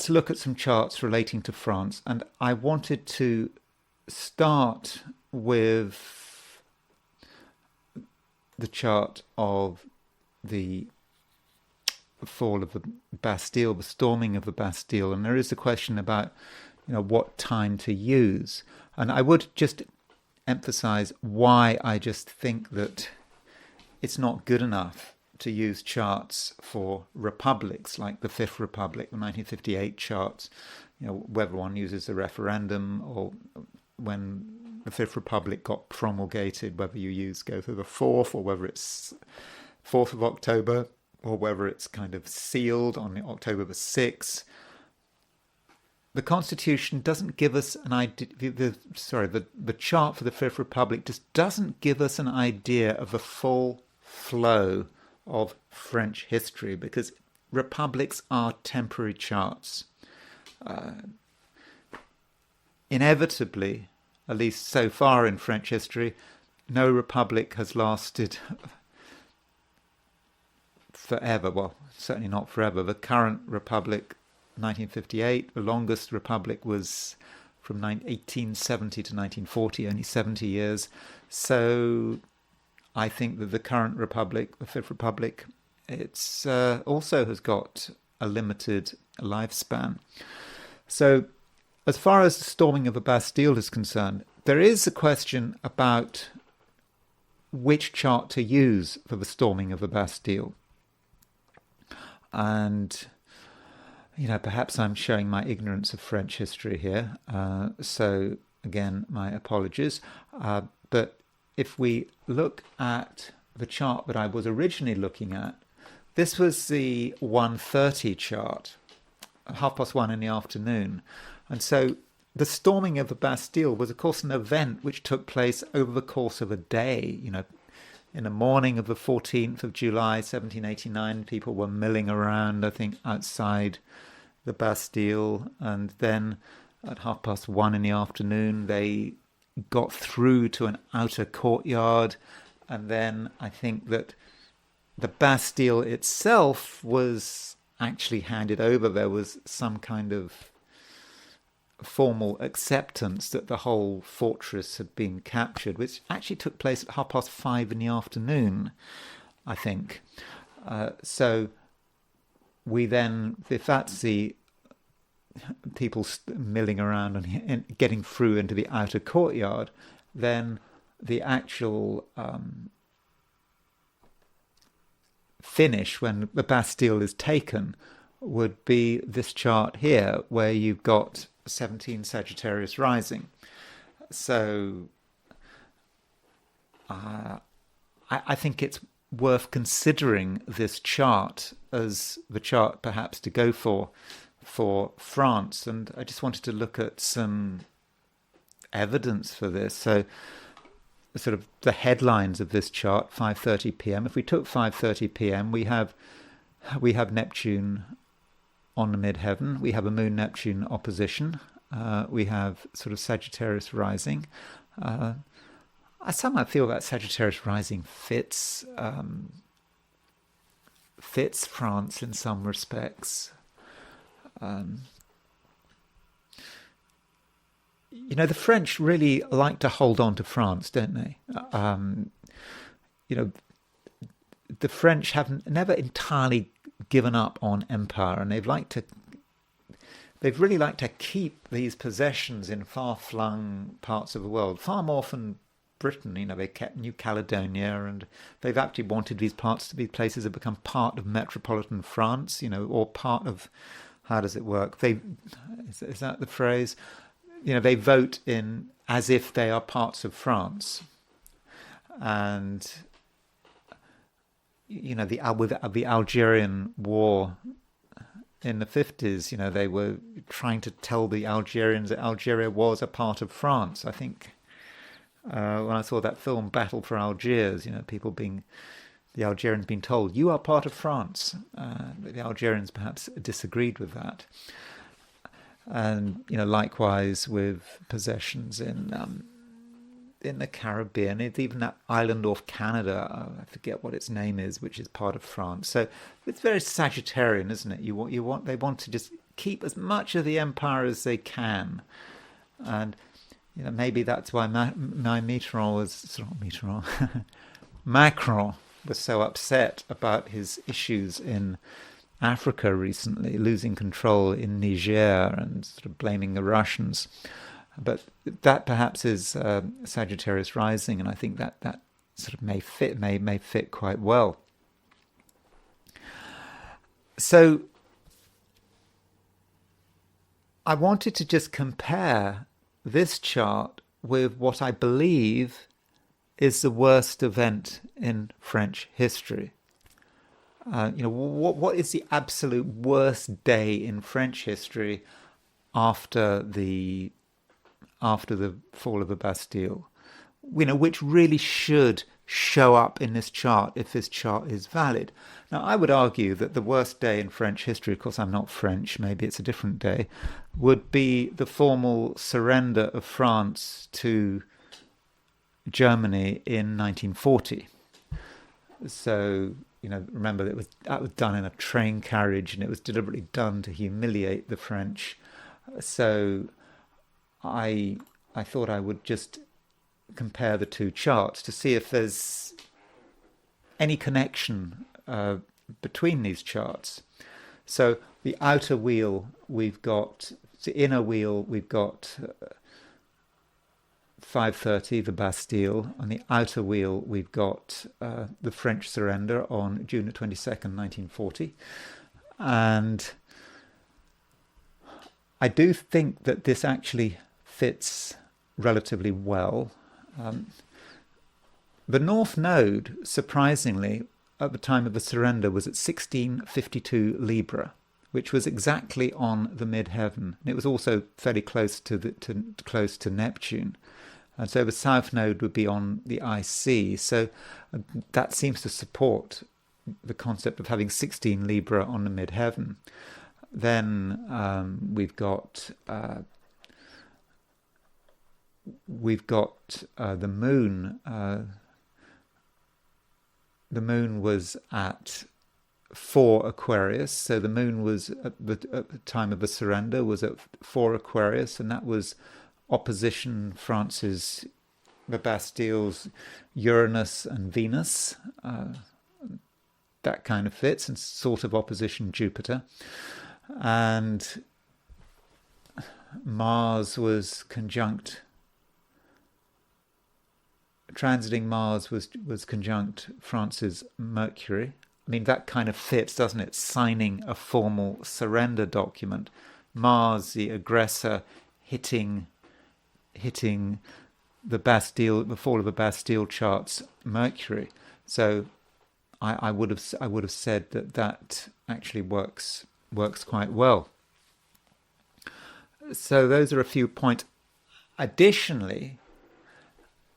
look at some charts relating to France, and I wanted to start with the chart of the fall of the Bastille, the storming of the Bastille, and there is a question about, what time to use. And I would just emphasize why I just think that it's not good enough to use charts for republics like the Fifth Republic, the 1958 charts, whether one uses a referendum or when the Fifth Republic got promulgated, whether you go through the 4th or whether it's 4th of October or whether it's kind of sealed on October the 6th. The Constitution doesn't give us an idea, the chart for the Fifth Republic just doesn't give us an idea of the full flow of French history, because republics are temporary charts. Inevitably, at least so far in French history, no republic has lasted forever. Well, certainly not forever. The current republic, 1958, the longest republic was from 1870 to 1940, only 70 years. So I think that the current republic, the Fifth Republic, it's also has got a limited lifespan. So as far as the storming of the Bastille is concerned, there is a question about which chart to use for the storming of the Bastille. And, perhaps I'm showing my ignorance of French history here. So, again, my apologies. But if we look at the chart that I was originally looking at, this was the 1:30 chart, 1:30 in the afternoon. And so the storming of the Bastille was, of course, an event which took place over the course of a day. In the morning of the 14th of July, 1789, people were milling around, I think, outside the Bastille. And then at 1:30 in the afternoon, they got through to an outer courtyard. And then I think that the Bastille itself was actually handed over. There was some kind of formal acceptance that the whole fortress had been captured, which actually took place at 5:30 in the afternoon, I think. So we then, if that's the people milling around and getting through into the outer courtyard, then the actual finish when the Bastille is taken would be this chart here, where you've got 17 Sagittarius rising. So I think it's worth considering this chart as the chart perhaps to go for France. And I just wanted to look at some evidence for this. So sort of the headlines of this chart, 5:30 p.m. If we took 5:30 p.m., we have Neptune on the midheaven. We have a Moon-Neptune opposition. We have sort of Sagittarius rising. I somehow feel that Sagittarius rising fits France in some respects. The French really like to hold on to France, don't they? The French have never entirely given up on empire, and they've really liked to keep these possessions in far-flung parts of the world, far more than Britain. They kept New Caledonia, and they've actually wanted these parts to be places that become part of metropolitan France, or part of, how does it work? Is that the phrase? They vote in as if they are parts of France. And with the Algerian war in the 50s, they were trying to tell the Algerians that Algeria was a part of France. I think when I saw that film Battle for Algiers, the Algerians being told, you are part of France. The Algerians perhaps disagreed with that. And, likewise with possessions in the Caribbean, it's even that island off Canada, I forget what its name is, which is part of France. So it's very Sagittarian, isn't it? They want to just keep as much of the empire as they can, and maybe that's why Macron was so upset about his issues in Africa recently, losing control in Niger and sort of blaming the Russians. But that perhaps is Sagittarius rising, and I think that sort of may fit quite well. So I wanted to just compare this chart with what I believe is the worst event in French history. What is the absolute worst day in French history after the fall of the Bastille, which really should show up in this chart if this chart is valid. Now, I would argue that the worst day in French history, of course I'm not French, maybe it's a different day, would be the formal surrender of France to Germany in 1940. So, remember that was done in a train carriage, and it was deliberately done to humiliate the French. So I thought I would just compare the two charts to see if there's any connection between these charts. So the outer wheel the inner wheel we've got 5:30, the Bastille. On the outer wheel we've got the French surrender on June the 22nd, 1940. And I do think that this actually fits relatively well. The North Node, surprisingly, at the time of the surrender was at 1652 Libra, which was exactly on the midheaven. It was also fairly close to Neptune. And so the South Node would be on the IC. So that seems to support the concept of having 16 Libra on the midheaven. Then we've got the moon. The moon was at 4 Aquarius, so the moon was at the time of the surrender was at 4 Aquarius, and that was opposition the Bastille's Uranus and Venus. That kind of fits, and sort of opposition Jupiter. And Mars was conjunct. Transiting Mars was conjunct France's Mercury. I mean, that kind of fits, doesn't it? Signing a formal surrender document. Mars, the aggressor, hitting the Bastille, the fall of the Bastille charts Mercury. So I would have said that actually works quite well. So those are a few points. Additionally,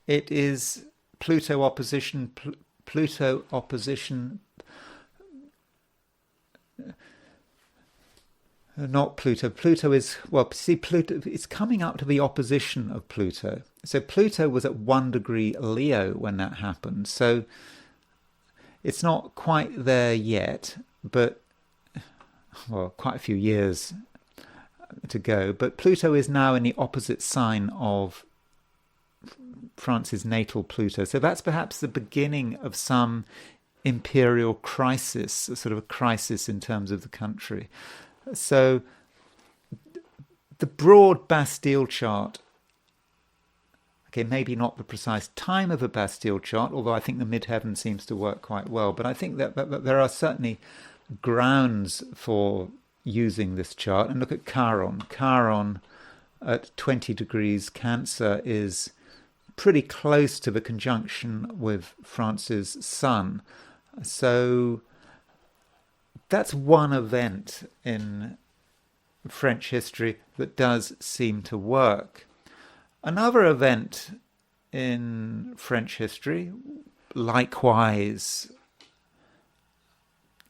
it is Pluto opposition. Not Pluto. Pluto is, Pluto is coming up to the opposition of Pluto. So Pluto was at 1 degree Leo when that happened. So it's not quite there yet, but, quite a few years to go. But Pluto is now in the opposite sign of France's natal Pluto. So that's perhaps the beginning of some imperial crisis, sort of a crisis in terms of the country. So the broad Bastille chart, maybe not the precise time of a Bastille chart, although I think the midheaven seems to work quite well, but I think that there are certainly grounds for using this chart. And look at Chiron. Chiron at 20 degrees Cancer is pretty close to the conjunction with France's Sun. So that's one event in French history that does seem to work. Another event in French history, likewise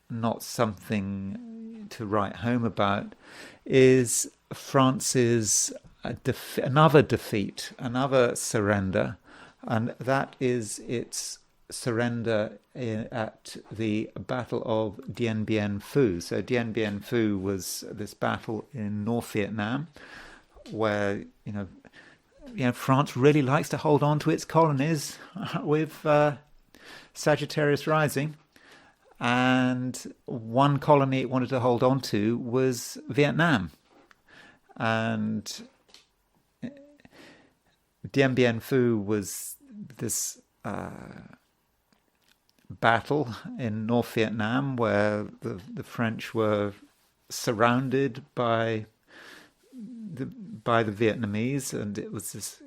not something to write home about, is France's another defeat, another surrender, and that is its surrender at the Battle of Dien Bien Phu. So Dien Bien Phu was this battle in North Vietnam, where France really likes to hold on to its colonies with Sagittarius rising, and one colony it wanted to hold on to was Vietnam, and Dien Bien Phu was this battle in North Vietnam where the French were surrounded by the Vietnamese, and it was this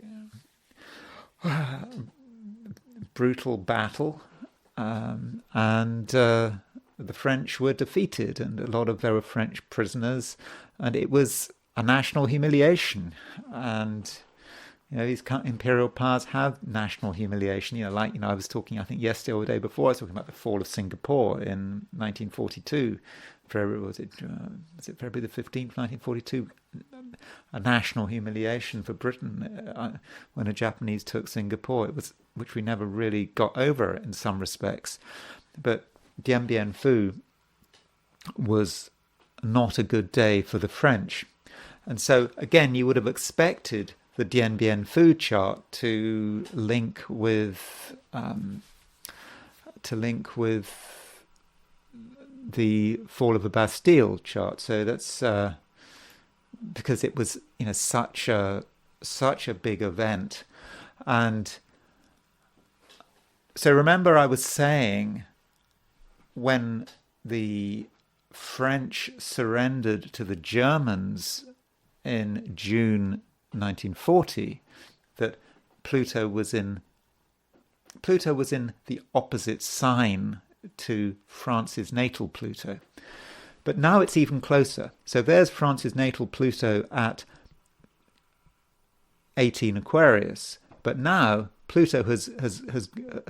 brutal battle, and the French were defeated, and there were French prisoners, and it was a national humiliation. And these imperial powers have national humiliation. I was talking, I think yesterday or the day before, I was talking about the fall of Singapore in 1942. Was it February the 15th, 1942? A national humiliation for Britain when the Japanese took Singapore. Which we never really got over in some respects. But Dien Bien Phu was not a good day for the French. And so, again, you would have expected the Dien Bien Phu chart to link with the fall of the Bastille chart. So that's because it was such a big event. And so remember, I was saying when the French surrendered to the Germans in June 1940 that Pluto was in the opposite sign to France's natal Pluto. But now it's even closer. So there's France's natal Pluto at 18 Aquarius, but now Pluto has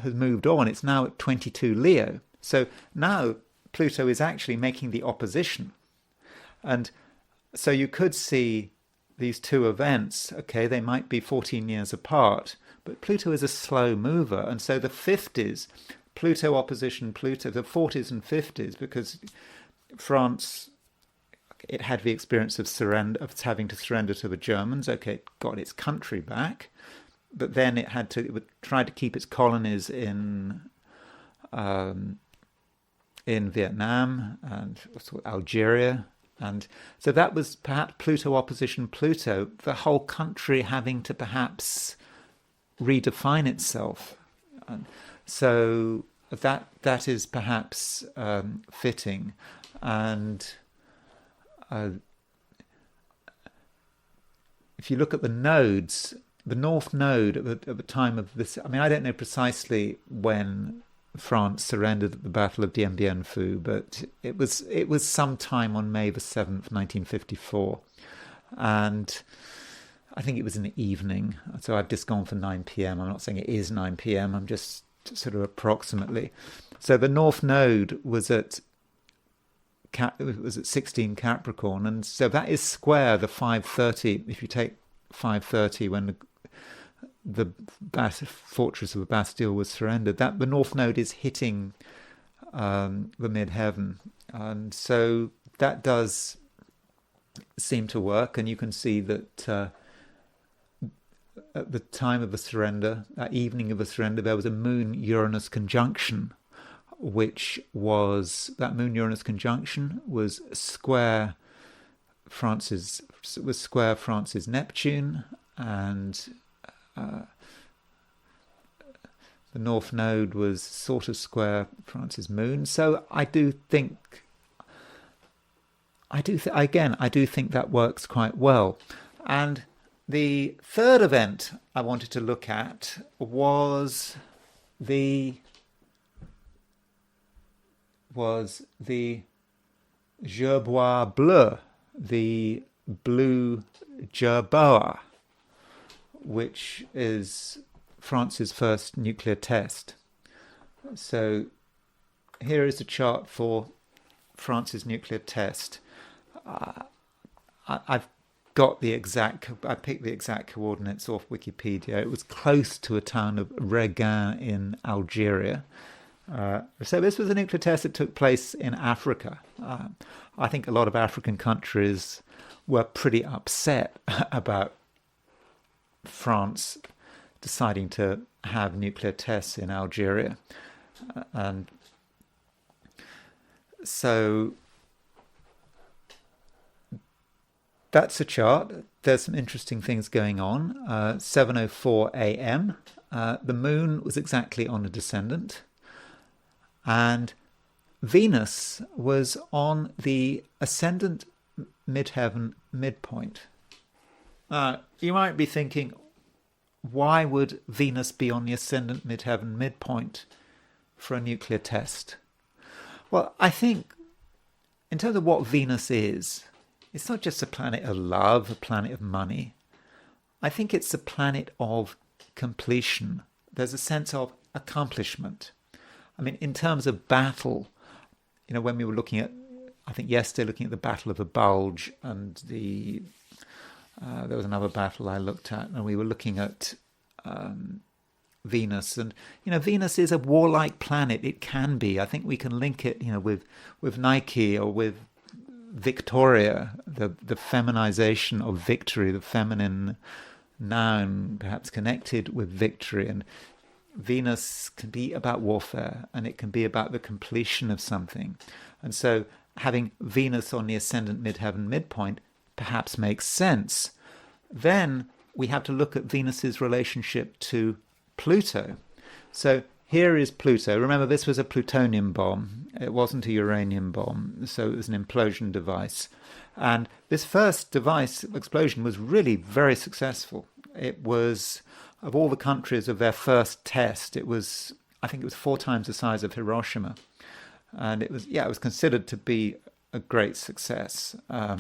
moved on. It's now at 22 Leo. So now Pluto is actually making the opposition. And so you could see these two events, okay, they might be 14 years apart, but Pluto is a slow mover. And so the 50s, Pluto opposition Pluto, the 40s and 50s, because France, it had the experience of having to surrender to the Germans. Okay, it got its country back, but then it would try to keep its colonies in Vietnam and Algeria. And so that was perhaps Pluto opposition Pluto, the whole country having to perhaps redefine itself. And so that is perhaps fitting. And if you look at the nodes, the North Node at the time of this, I don't know precisely when France surrendered at the Battle of Dien Bien Phu, but it was sometime on May the 7th, 1954. And I think it was in the evening. So I've just gone for 9 p.m. I'm not saying it is 9 p.m. I'm just sort of approximately. So the North Node was at 16 Capricorn, and so that is square the 5:30. If you take 5:30 when the fortress of the Bastille was surrendered, that the North Node is hitting the midheaven, and so that does seem to work. And you can see that at the time of the surrender, that evening of the surrender, there was a Moon-Uranus conjunction, that Moon-Uranus conjunction was square France's Neptune, and the North Node was sort of square France's Moon. So I do think that works quite well. And the third event I wanted to look at was the was the Gerbois bleu, the blue jerboa, which is France's first nuclear test. So here is a chart for France's nuclear test. I've got the exact, I picked the exact coordinates off Wikipedia. It was close to a town of Reguin in Algeria. So this was a nuclear test that took place in Africa. I think a lot of African countries were pretty upset about France deciding to have nuclear tests in Algeria. And so that's a chart. There's some interesting things going on. 7:04 a.m. The moon was exactly on a descendant. And Venus was on the ascendant midheaven midpoint. You might be thinking, why would Venus be on the ascendant midheaven midpoint for a nuclear test? Well, I think in terms of what Venus is, it's not just a planet of love, a planet of money. I think it's a planet of completion. There's a sense of accomplishment. I mean, in terms of battle, when we were looking at, I think yesterday, looking at the Battle of the Bulge, and there was another battle I looked at, and we were looking at Venus. And, Venus is a warlike planet. It can be. I think we can link it, with Nike or with Victoria, the feminization of victory, the feminine noun, perhaps connected with victory. And Venus can be about warfare, and it can be about the completion of something. And so having Venus on the ascendant midheaven midpoint perhaps makes sense. Then we have to look at Venus's relationship to Pluto. So here is Pluto. Remember, this was a plutonium bomb. It wasn't a uranium bomb, so it was an implosion device. And this first device explosion was really very successful. It was, of all the countries of their first test, I think it was 4 times the size of Hiroshima. And it was considered to be a great success at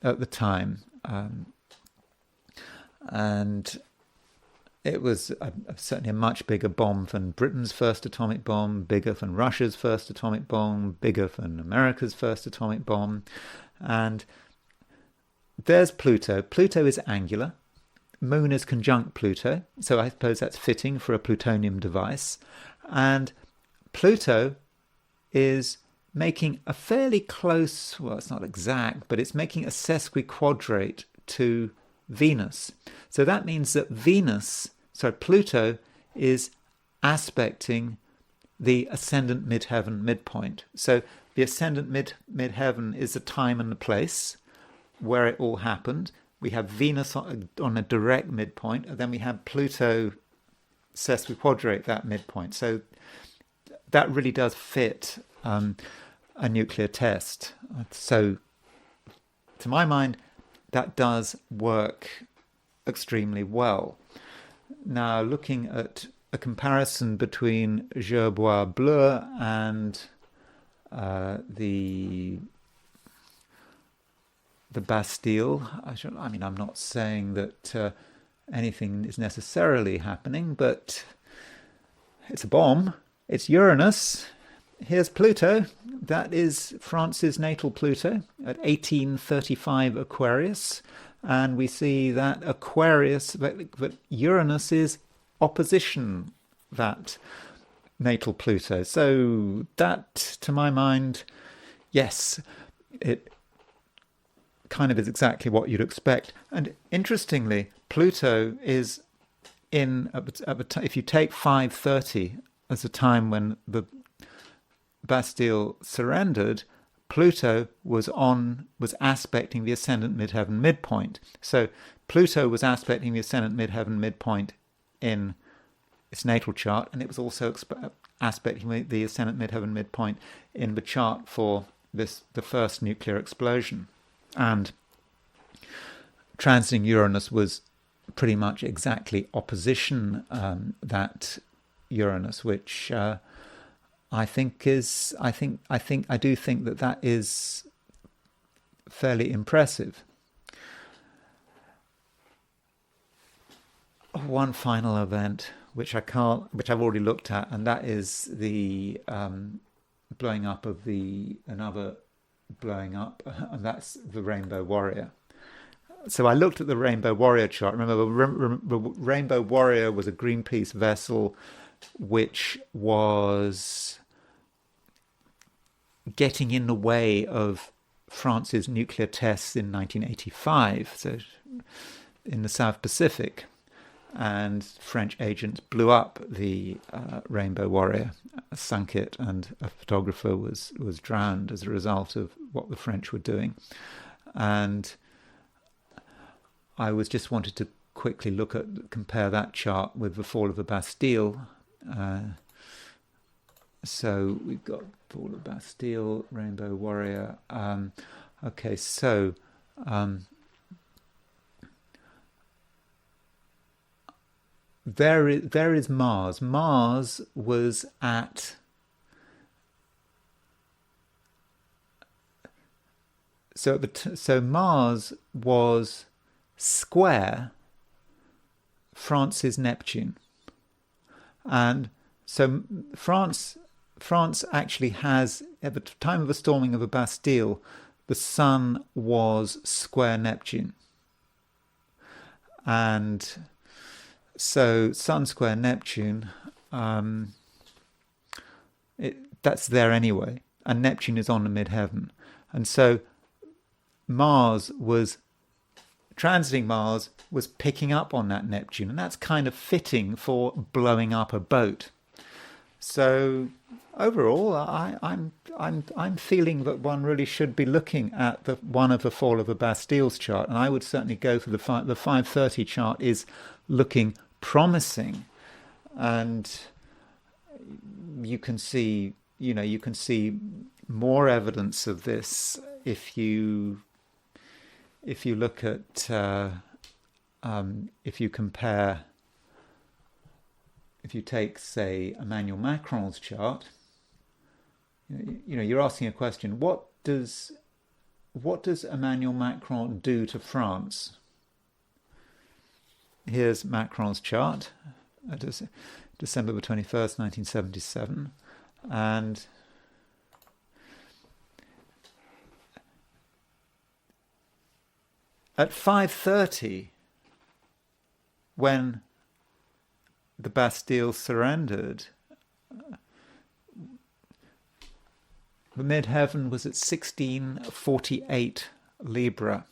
the time. And it was certainly a much bigger bomb than Britain's first atomic bomb, bigger than Russia's first atomic bomb, bigger than America's first atomic bomb. And there's Pluto. Pluto is angular. Moon is conjunct Pluto, so I suppose that's fitting for a plutonium device. And Pluto is making a fairly close, well, it's not exact, but it's making a sesquiquadrate to Venus. So that means that Pluto is aspecting the ascendant midheaven midpoint. So the ascendant midheaven is the time and the place where it all happened. We have Venus on a direct midpoint, and then we have Pluto sesquiquadrate that midpoint. So that really does fit a nuclear test. So to my mind, that does work extremely well. Now, looking at a comparison between Gerbois bleu and the Bastille, I'm not saying that anything is necessarily happening, but it's a bomb. It's Uranus. Here's Pluto. That is France's natal Pluto at 1835 Aquarius. And we see that that Uranus is opposition that natal Pluto. So that, to my mind, yes, it kind of is exactly what you'd expect. And interestingly, Pluto is if you take 530 as the time when the Bastille surrendered, Pluto was aspecting the ascendant midheaven midpoint. So Pluto was aspecting the ascendant midheaven midpoint in its natal chart, and it was also aspecting the ascendant midheaven midpoint in the chart for the first nuclear explosion. And transiting Uranus was pretty much exactly opposition that Uranus, which I do think that that is fairly impressive. One final event which I've already looked at, and that is the blowing up of another blowing up, and that's the Rainbow Warrior. So I looked at the Rainbow Warrior chart. Remember, the Rainbow Warrior was a Greenpeace vessel which was getting in the way of France's nuclear tests in 1985, so in the South Pacific. And French agents blew up the Rainbow Warrior, sunk it, and a photographer was drowned as a result of what the French were doing. And I just wanted to quickly compare that chart with the fall of the Bastille. So we've got fall of Bastille, Rainbow Warrior. Okay, so there is Mars. Mars was at so Mars was square France's Neptune, and so France actually has, at the time of the storming of the Bastille, the Sun was square Neptune, and so Sun square Neptune, that's there anyway, and Neptune is on the midheaven, and so transiting Mars was picking up on that Neptune, and that's kind of fitting for blowing up a boat. So overall, I'm feeling that one really should be looking at one of the fall of the Bastille's chart, and I would certainly go for the 530 chart is looking promising, and you can see more evidence of this if you look at if you take, say, Emmanuel Macron's chart. You're asking a question: what does Emmanuel Macron do to France? Here's Macron's chart, December the 21st, 1977, and at 5:30, when the Bastille surrendered, the midheaven was at 1648 Libra.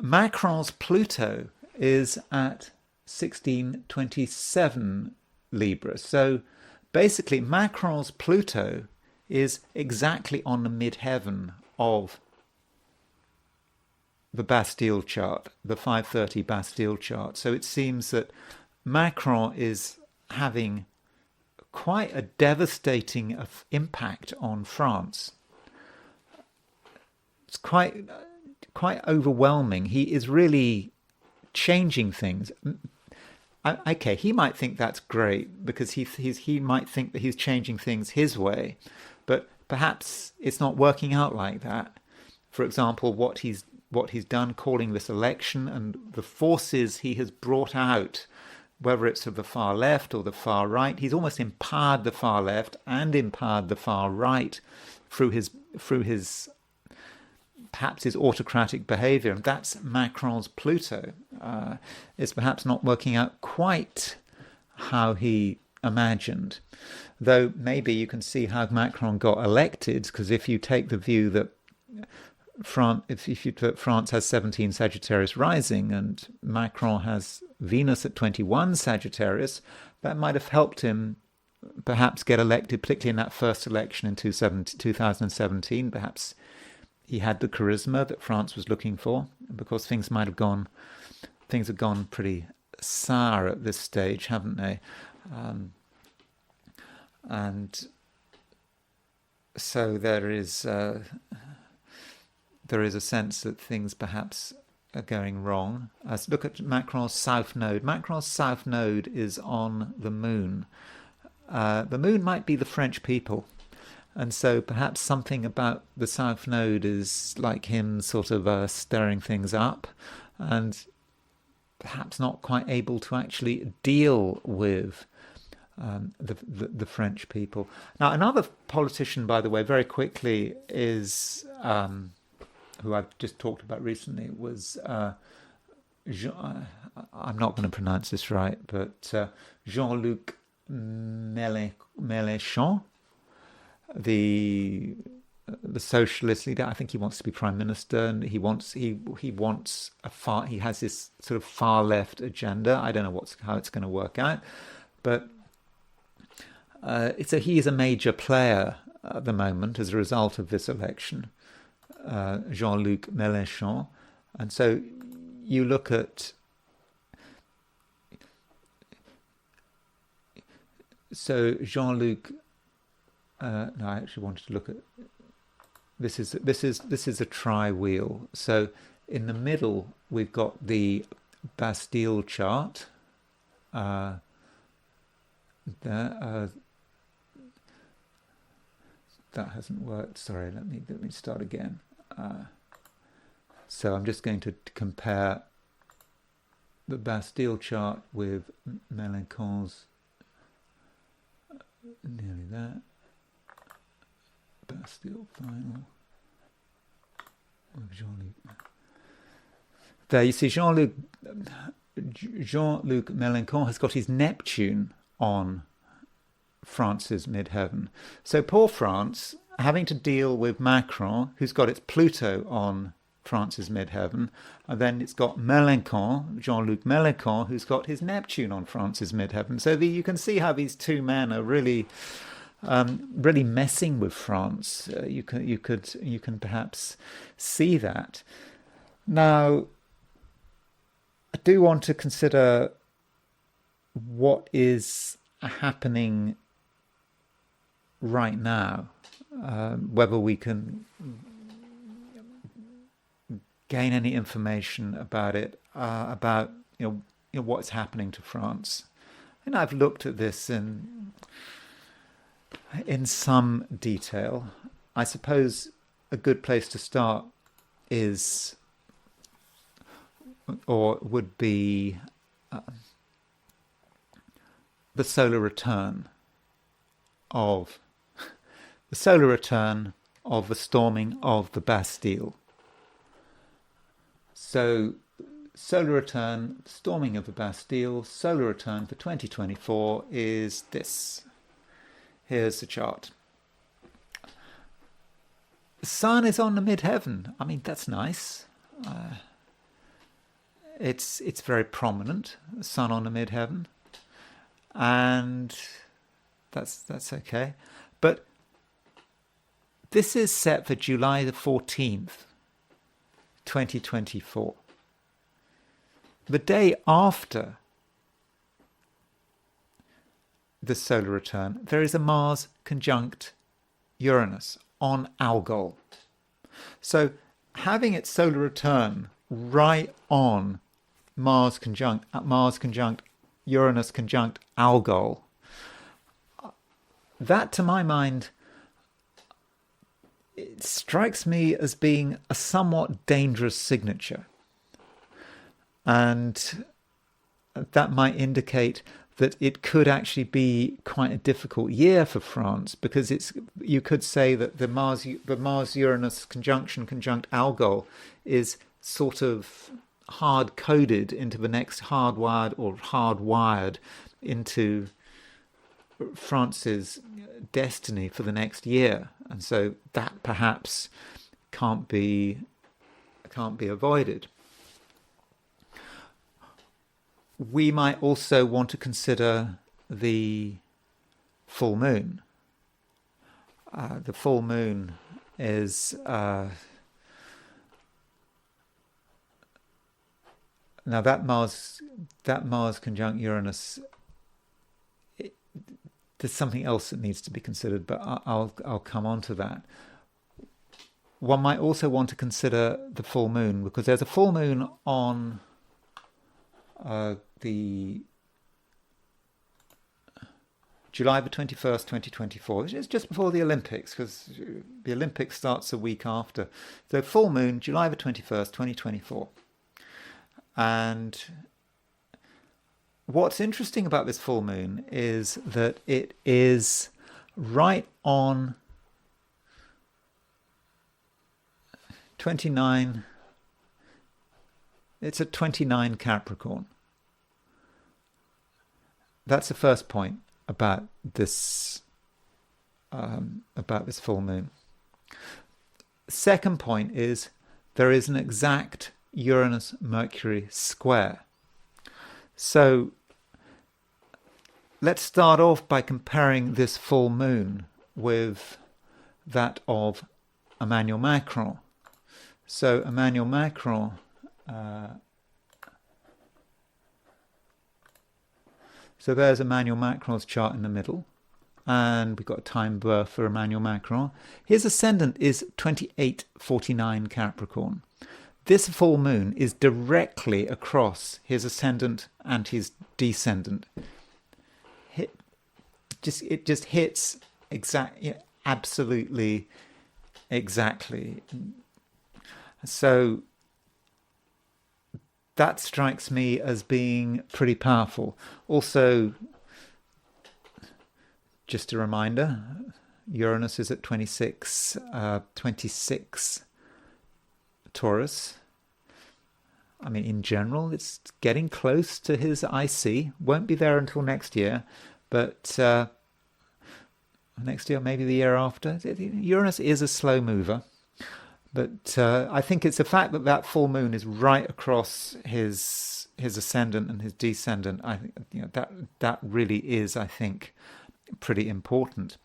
Macron's Pluto is at 1627 Libra. So basically, Macron's Pluto is exactly on the midheaven of the Bastille chart, the 530 Bastille chart. So it seems that Macron is having quite a devastating impact on France. It's quite overwhelming. He is really changing things. Okay, he might think that's great because he might think that he's changing things his way, but perhaps it's not working out like that. For example, what he's done calling this election and the forces he has brought out, whether it's of the far left or the far right, he's almost empowered the far left and empowered the far right through his perhaps his autocratic behavior, and that's Macron's Pluto. It's perhaps not working out quite how he imagined, though maybe you can see how Macron got elected, because if you take the view that France has 17 Sagittarius rising and Macron has Venus at 21 Sagittarius, that might have helped him perhaps get elected, particularly in that first election in 2017. Perhaps he had the charisma that France was looking for, because things have gone pretty sour at this stage, haven't they? And so there is a sense that things perhaps are going wrong. Let's look at Macron's South Node. Macron's South Node is on the Moon. the moon might be the French people. And so perhaps something about the South Node is like him sort of stirring things up and perhaps not quite able to actually deal with the French people. Now, another politician, by the way, very quickly, is who I've just talked about recently, was I'm not going to pronounce this right, but Jean-Luc Mélenchon, the socialist leader. I think he wants to be prime minister, and he has this sort of far left agenda. I don't know how it's going to work out, but he is a major player at the moment as a result of this election, Jean-Luc Mélenchon. And so you look at Jean-Luc. No, I actually wanted to look at this is a tri-wheel. So in the middle we've got the Bastille chart. There. That hasn't worked. Sorry, let me start again. So I'm just going to compare the Bastille chart with Mélenchon's. Nearly there. Bastille final. With Jean-Luc. There you see Jean-Luc Mélenchon has got his Neptune on France's midheaven. So poor France, having to deal with Macron, who's got its Pluto on France's midheaven, and then it's got Mélenchon, Jean-Luc Mélenchon, who's got his Neptune on France's midheaven. So you can see how these two men are really messing with France. You can perhaps see that. Now, I do want to consider what is happening right now, whether we can gain any information about it, about what's happening to France. And I've looked at this in some detail. I suppose a good place to start is, or would be, the solar return of the storming of the Bastille. So, solar return, storming of the Bastille, solar return for 2024 is this. Here's the chart. The sun is on the midheaven. I mean, that's nice. It's very prominent, the sun on the midheaven, and that's okay. But this is set for July the 14th, 2024. The day after the solar return, there is a Mars conjunct Uranus on Algol. So having its solar return right on Mars conjunct Uranus conjunct Algol, that to my mind, it strikes me as being a somewhat dangerous signature. And that might indicate that it could actually be quite a difficult year for France, because you could say that the Mars-Uranus conjunct Algol is sort of hard-coded into the next hardwired into France's destiny for the next year. And so that perhaps can't be avoided. We might also want to consider the full moon. The full moon is now that Mars conjunct Uranus. There's something else that needs to be considered, but I'll come on to that. One might also want to consider the full moon, because there's a full moon on the July the 21st, 2024, which is just before the Olympics, because the Olympics starts a week after. So full moon, July the 21st, 2024. And what's interesting about this full moon is that it is right on 29, it's at 29 Capricorn. That's the first point about this full moon. Second point is there is an exact Uranus-Mercury square. So let's start off by comparing this full moon with that of Emmanuel Macron. So Emmanuel Macron so there's Emmanuel Macron's chart in the middle, and we've got a time birth for Emmanuel Macron. His ascendant is 2849 Capricorn. This full moon is directly across his ascendant and his descendant. It just hits absolutely exactly. So that strikes me as being pretty powerful. Also, just a reminder, Uranus is at 26 Taurus. I mean, in general, it's getting close to his IC. Won't be there until next year, but next year, maybe the year after. Uranus is a slow mover. But I think it's the fact that that full moon is right across his ascendant and his descendant. I think that really is, I think, pretty important.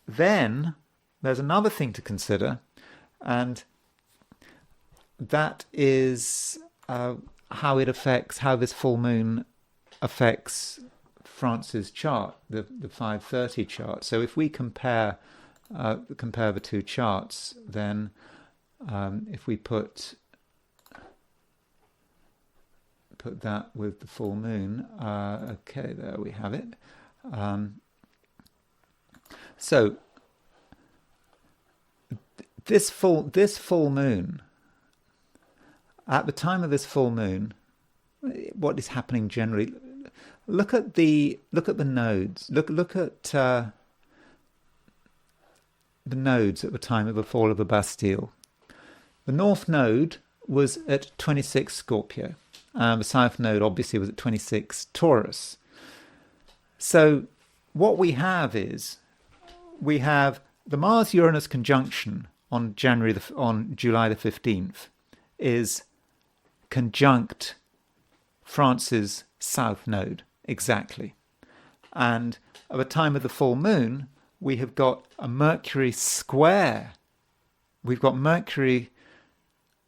Then there's another thing to consider, and that is how this full moon affects France's chart, the 530 chart. So if we compare the two charts, then if we put that with the full moon, okay, there we have it. So this full moon, at the time of this full moon, what is happening generally? Look at the nodes. Look at the nodes at the time of the fall of the Bastille. The North Node was at 26 Scorpio. The South Node obviously was at 26 Taurus. So what we have is the Mars-Uranus conjunction on July the 15th is conjunct France's South Node exactly. And at the time of the full moon, we have got a Mercury square. We've got Mercury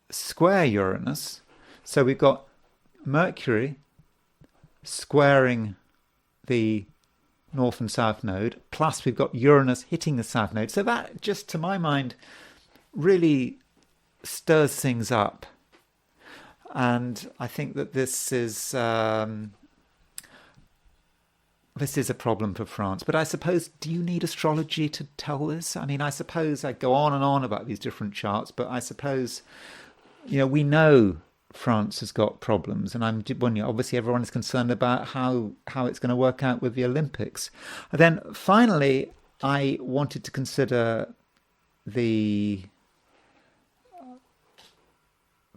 square Uranus. So we've got Mercury squaring the North and South Node, plus we've got Uranus hitting the South Node. So that, just to my mind, really stirs things up. And I think that this is a problem for France. But I suppose, do you need astrology to tell this? I mean, I suppose I go on and on about these different charts, but I suppose, we know France has got problems, and obviously everyone is concerned about how it's going to work out with the Olympics. And then finally, I wanted to consider the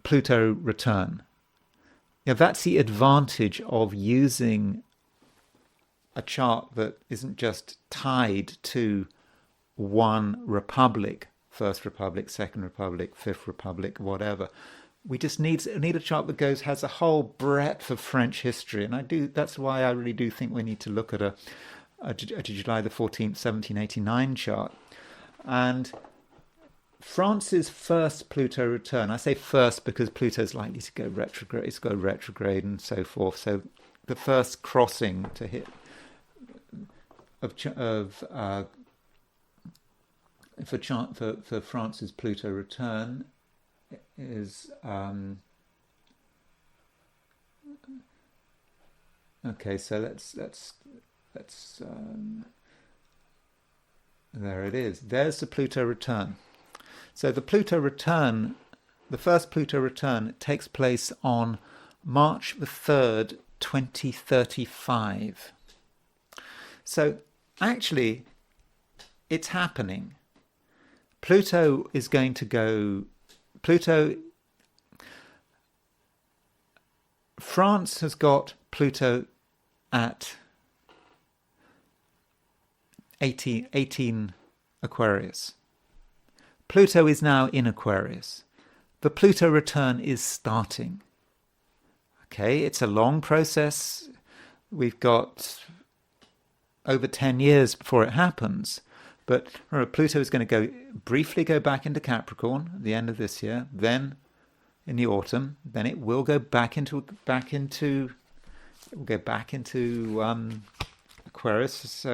Pluto return. That's the advantage of using a chart that isn't just tied to one republic, First Republic, Second Republic, Fifth Republic, whatever. We just need a chart that has a whole breadth of French history, and that's why I really do think we need to look at a July the 14th, 1789 chart. And France's first Pluto return, I say first because Pluto's likely to go retrograde, and so forth. So the first crossing to hit for France's Pluto return is okay. So let's Let's. There it is. There's the Pluto return. So the Pluto return, the first Pluto return, takes place on March the 3rd, 2035. So actually, it's happening. Pluto is going to go. France has got Pluto at 18 Aquarius. Pluto is now in Aquarius. The Pluto return is starting. Okay, it's a long process. We've got over 10 years before it happens. But Pluto is going to briefly go back into Capricorn at the end of this year, then in the autumn, then it will go back into Aquarius.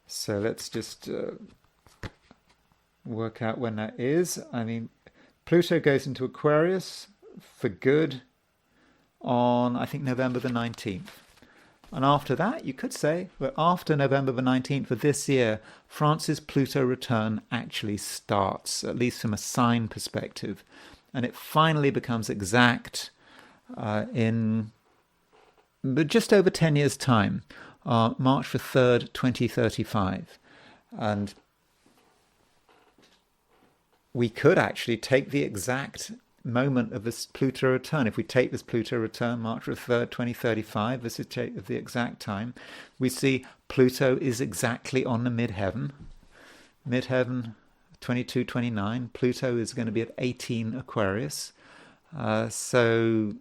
So let's just work out when that is. I mean, Pluto goes into Aquarius for good on, I think, November the 19th. And after that, you could say that after November the 19th of this year, France's Pluto return actually starts, at least from a sign perspective. And it finally becomes exact in just over 10 years' time, March the 3rd, 2035. And we could actually take the exact moment of this Pluto return. If we take this Pluto return, March the 3rd, 2035, this is the exact time, we see Pluto is exactly on the midheaven. Midheaven 22, 29. Pluto is going to be at 18 Aquarius. So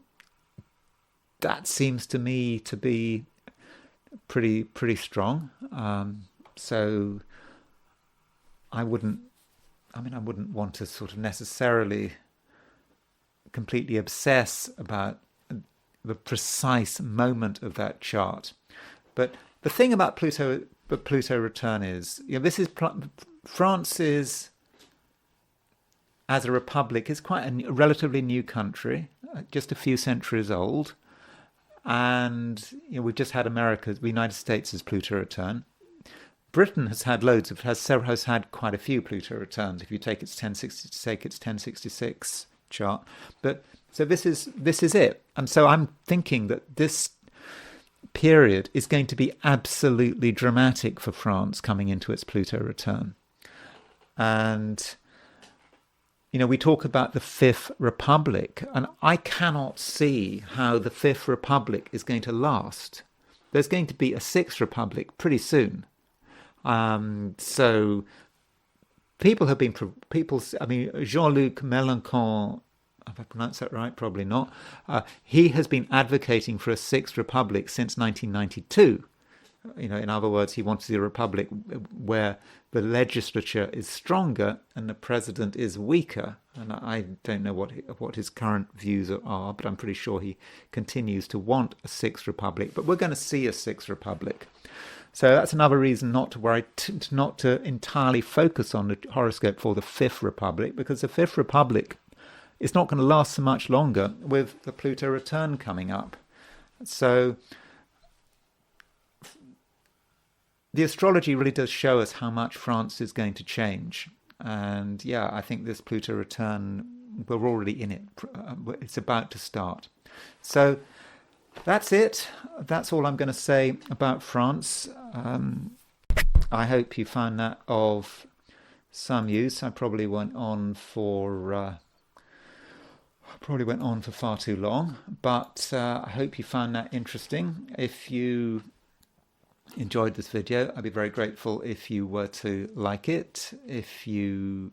that seems to me to be pretty strong. So I wouldn't want to sort of necessarily completely obsess about the precise moment of that chart. But the thing about the Pluto return is, this is France is, as a republic, is quite a relatively new country, just a few centuries old, and we've just had the United States' Pluto return. Britain has had has had quite a few Pluto returns. If you take its 1066 chart, but so this is it, and so I'm thinking that this period is going to be absolutely dramatic for France coming into its Pluto return. And we talk about the Fifth Republic, and I cannot see how the Fifth Republic is going to last. There's going to be a Sixth Republic pretty soon. So Jean-Luc Mélenchon, have I pronounced that right? Probably not. He has been advocating for a Sixth Republic since 1992. In other words, he wants a republic where the legislature is stronger and the president is weaker. And I don't know what his current views are, but I'm pretty sure he continues to want a Sixth Republic. But we're going to see a Sixth Republic. So that's another reason not to worry, not to entirely focus on the horoscope for the Fifth Republic, because the Fifth Republic is not going to last so much longer with the Pluto return coming up. So the astrology really does show us how much France is going to change. And yeah, I think this Pluto return, we're already in it. It's about to start. So that's it. That's all I'm going to say about France. I hope you found that of some use. I probably went on for far too long, but I hope you found that interesting. If you enjoyed this video, I'd be very grateful if you were to like it. If you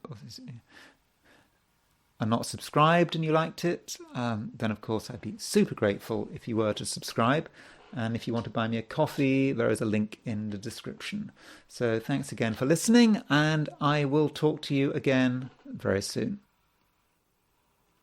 are not subscribed and you liked it, then of course I'd be super grateful if you were to subscribe. And if you want to buy me a coffee, there is a link in the description. So thanks again for listening, and I will talk to you again very soon.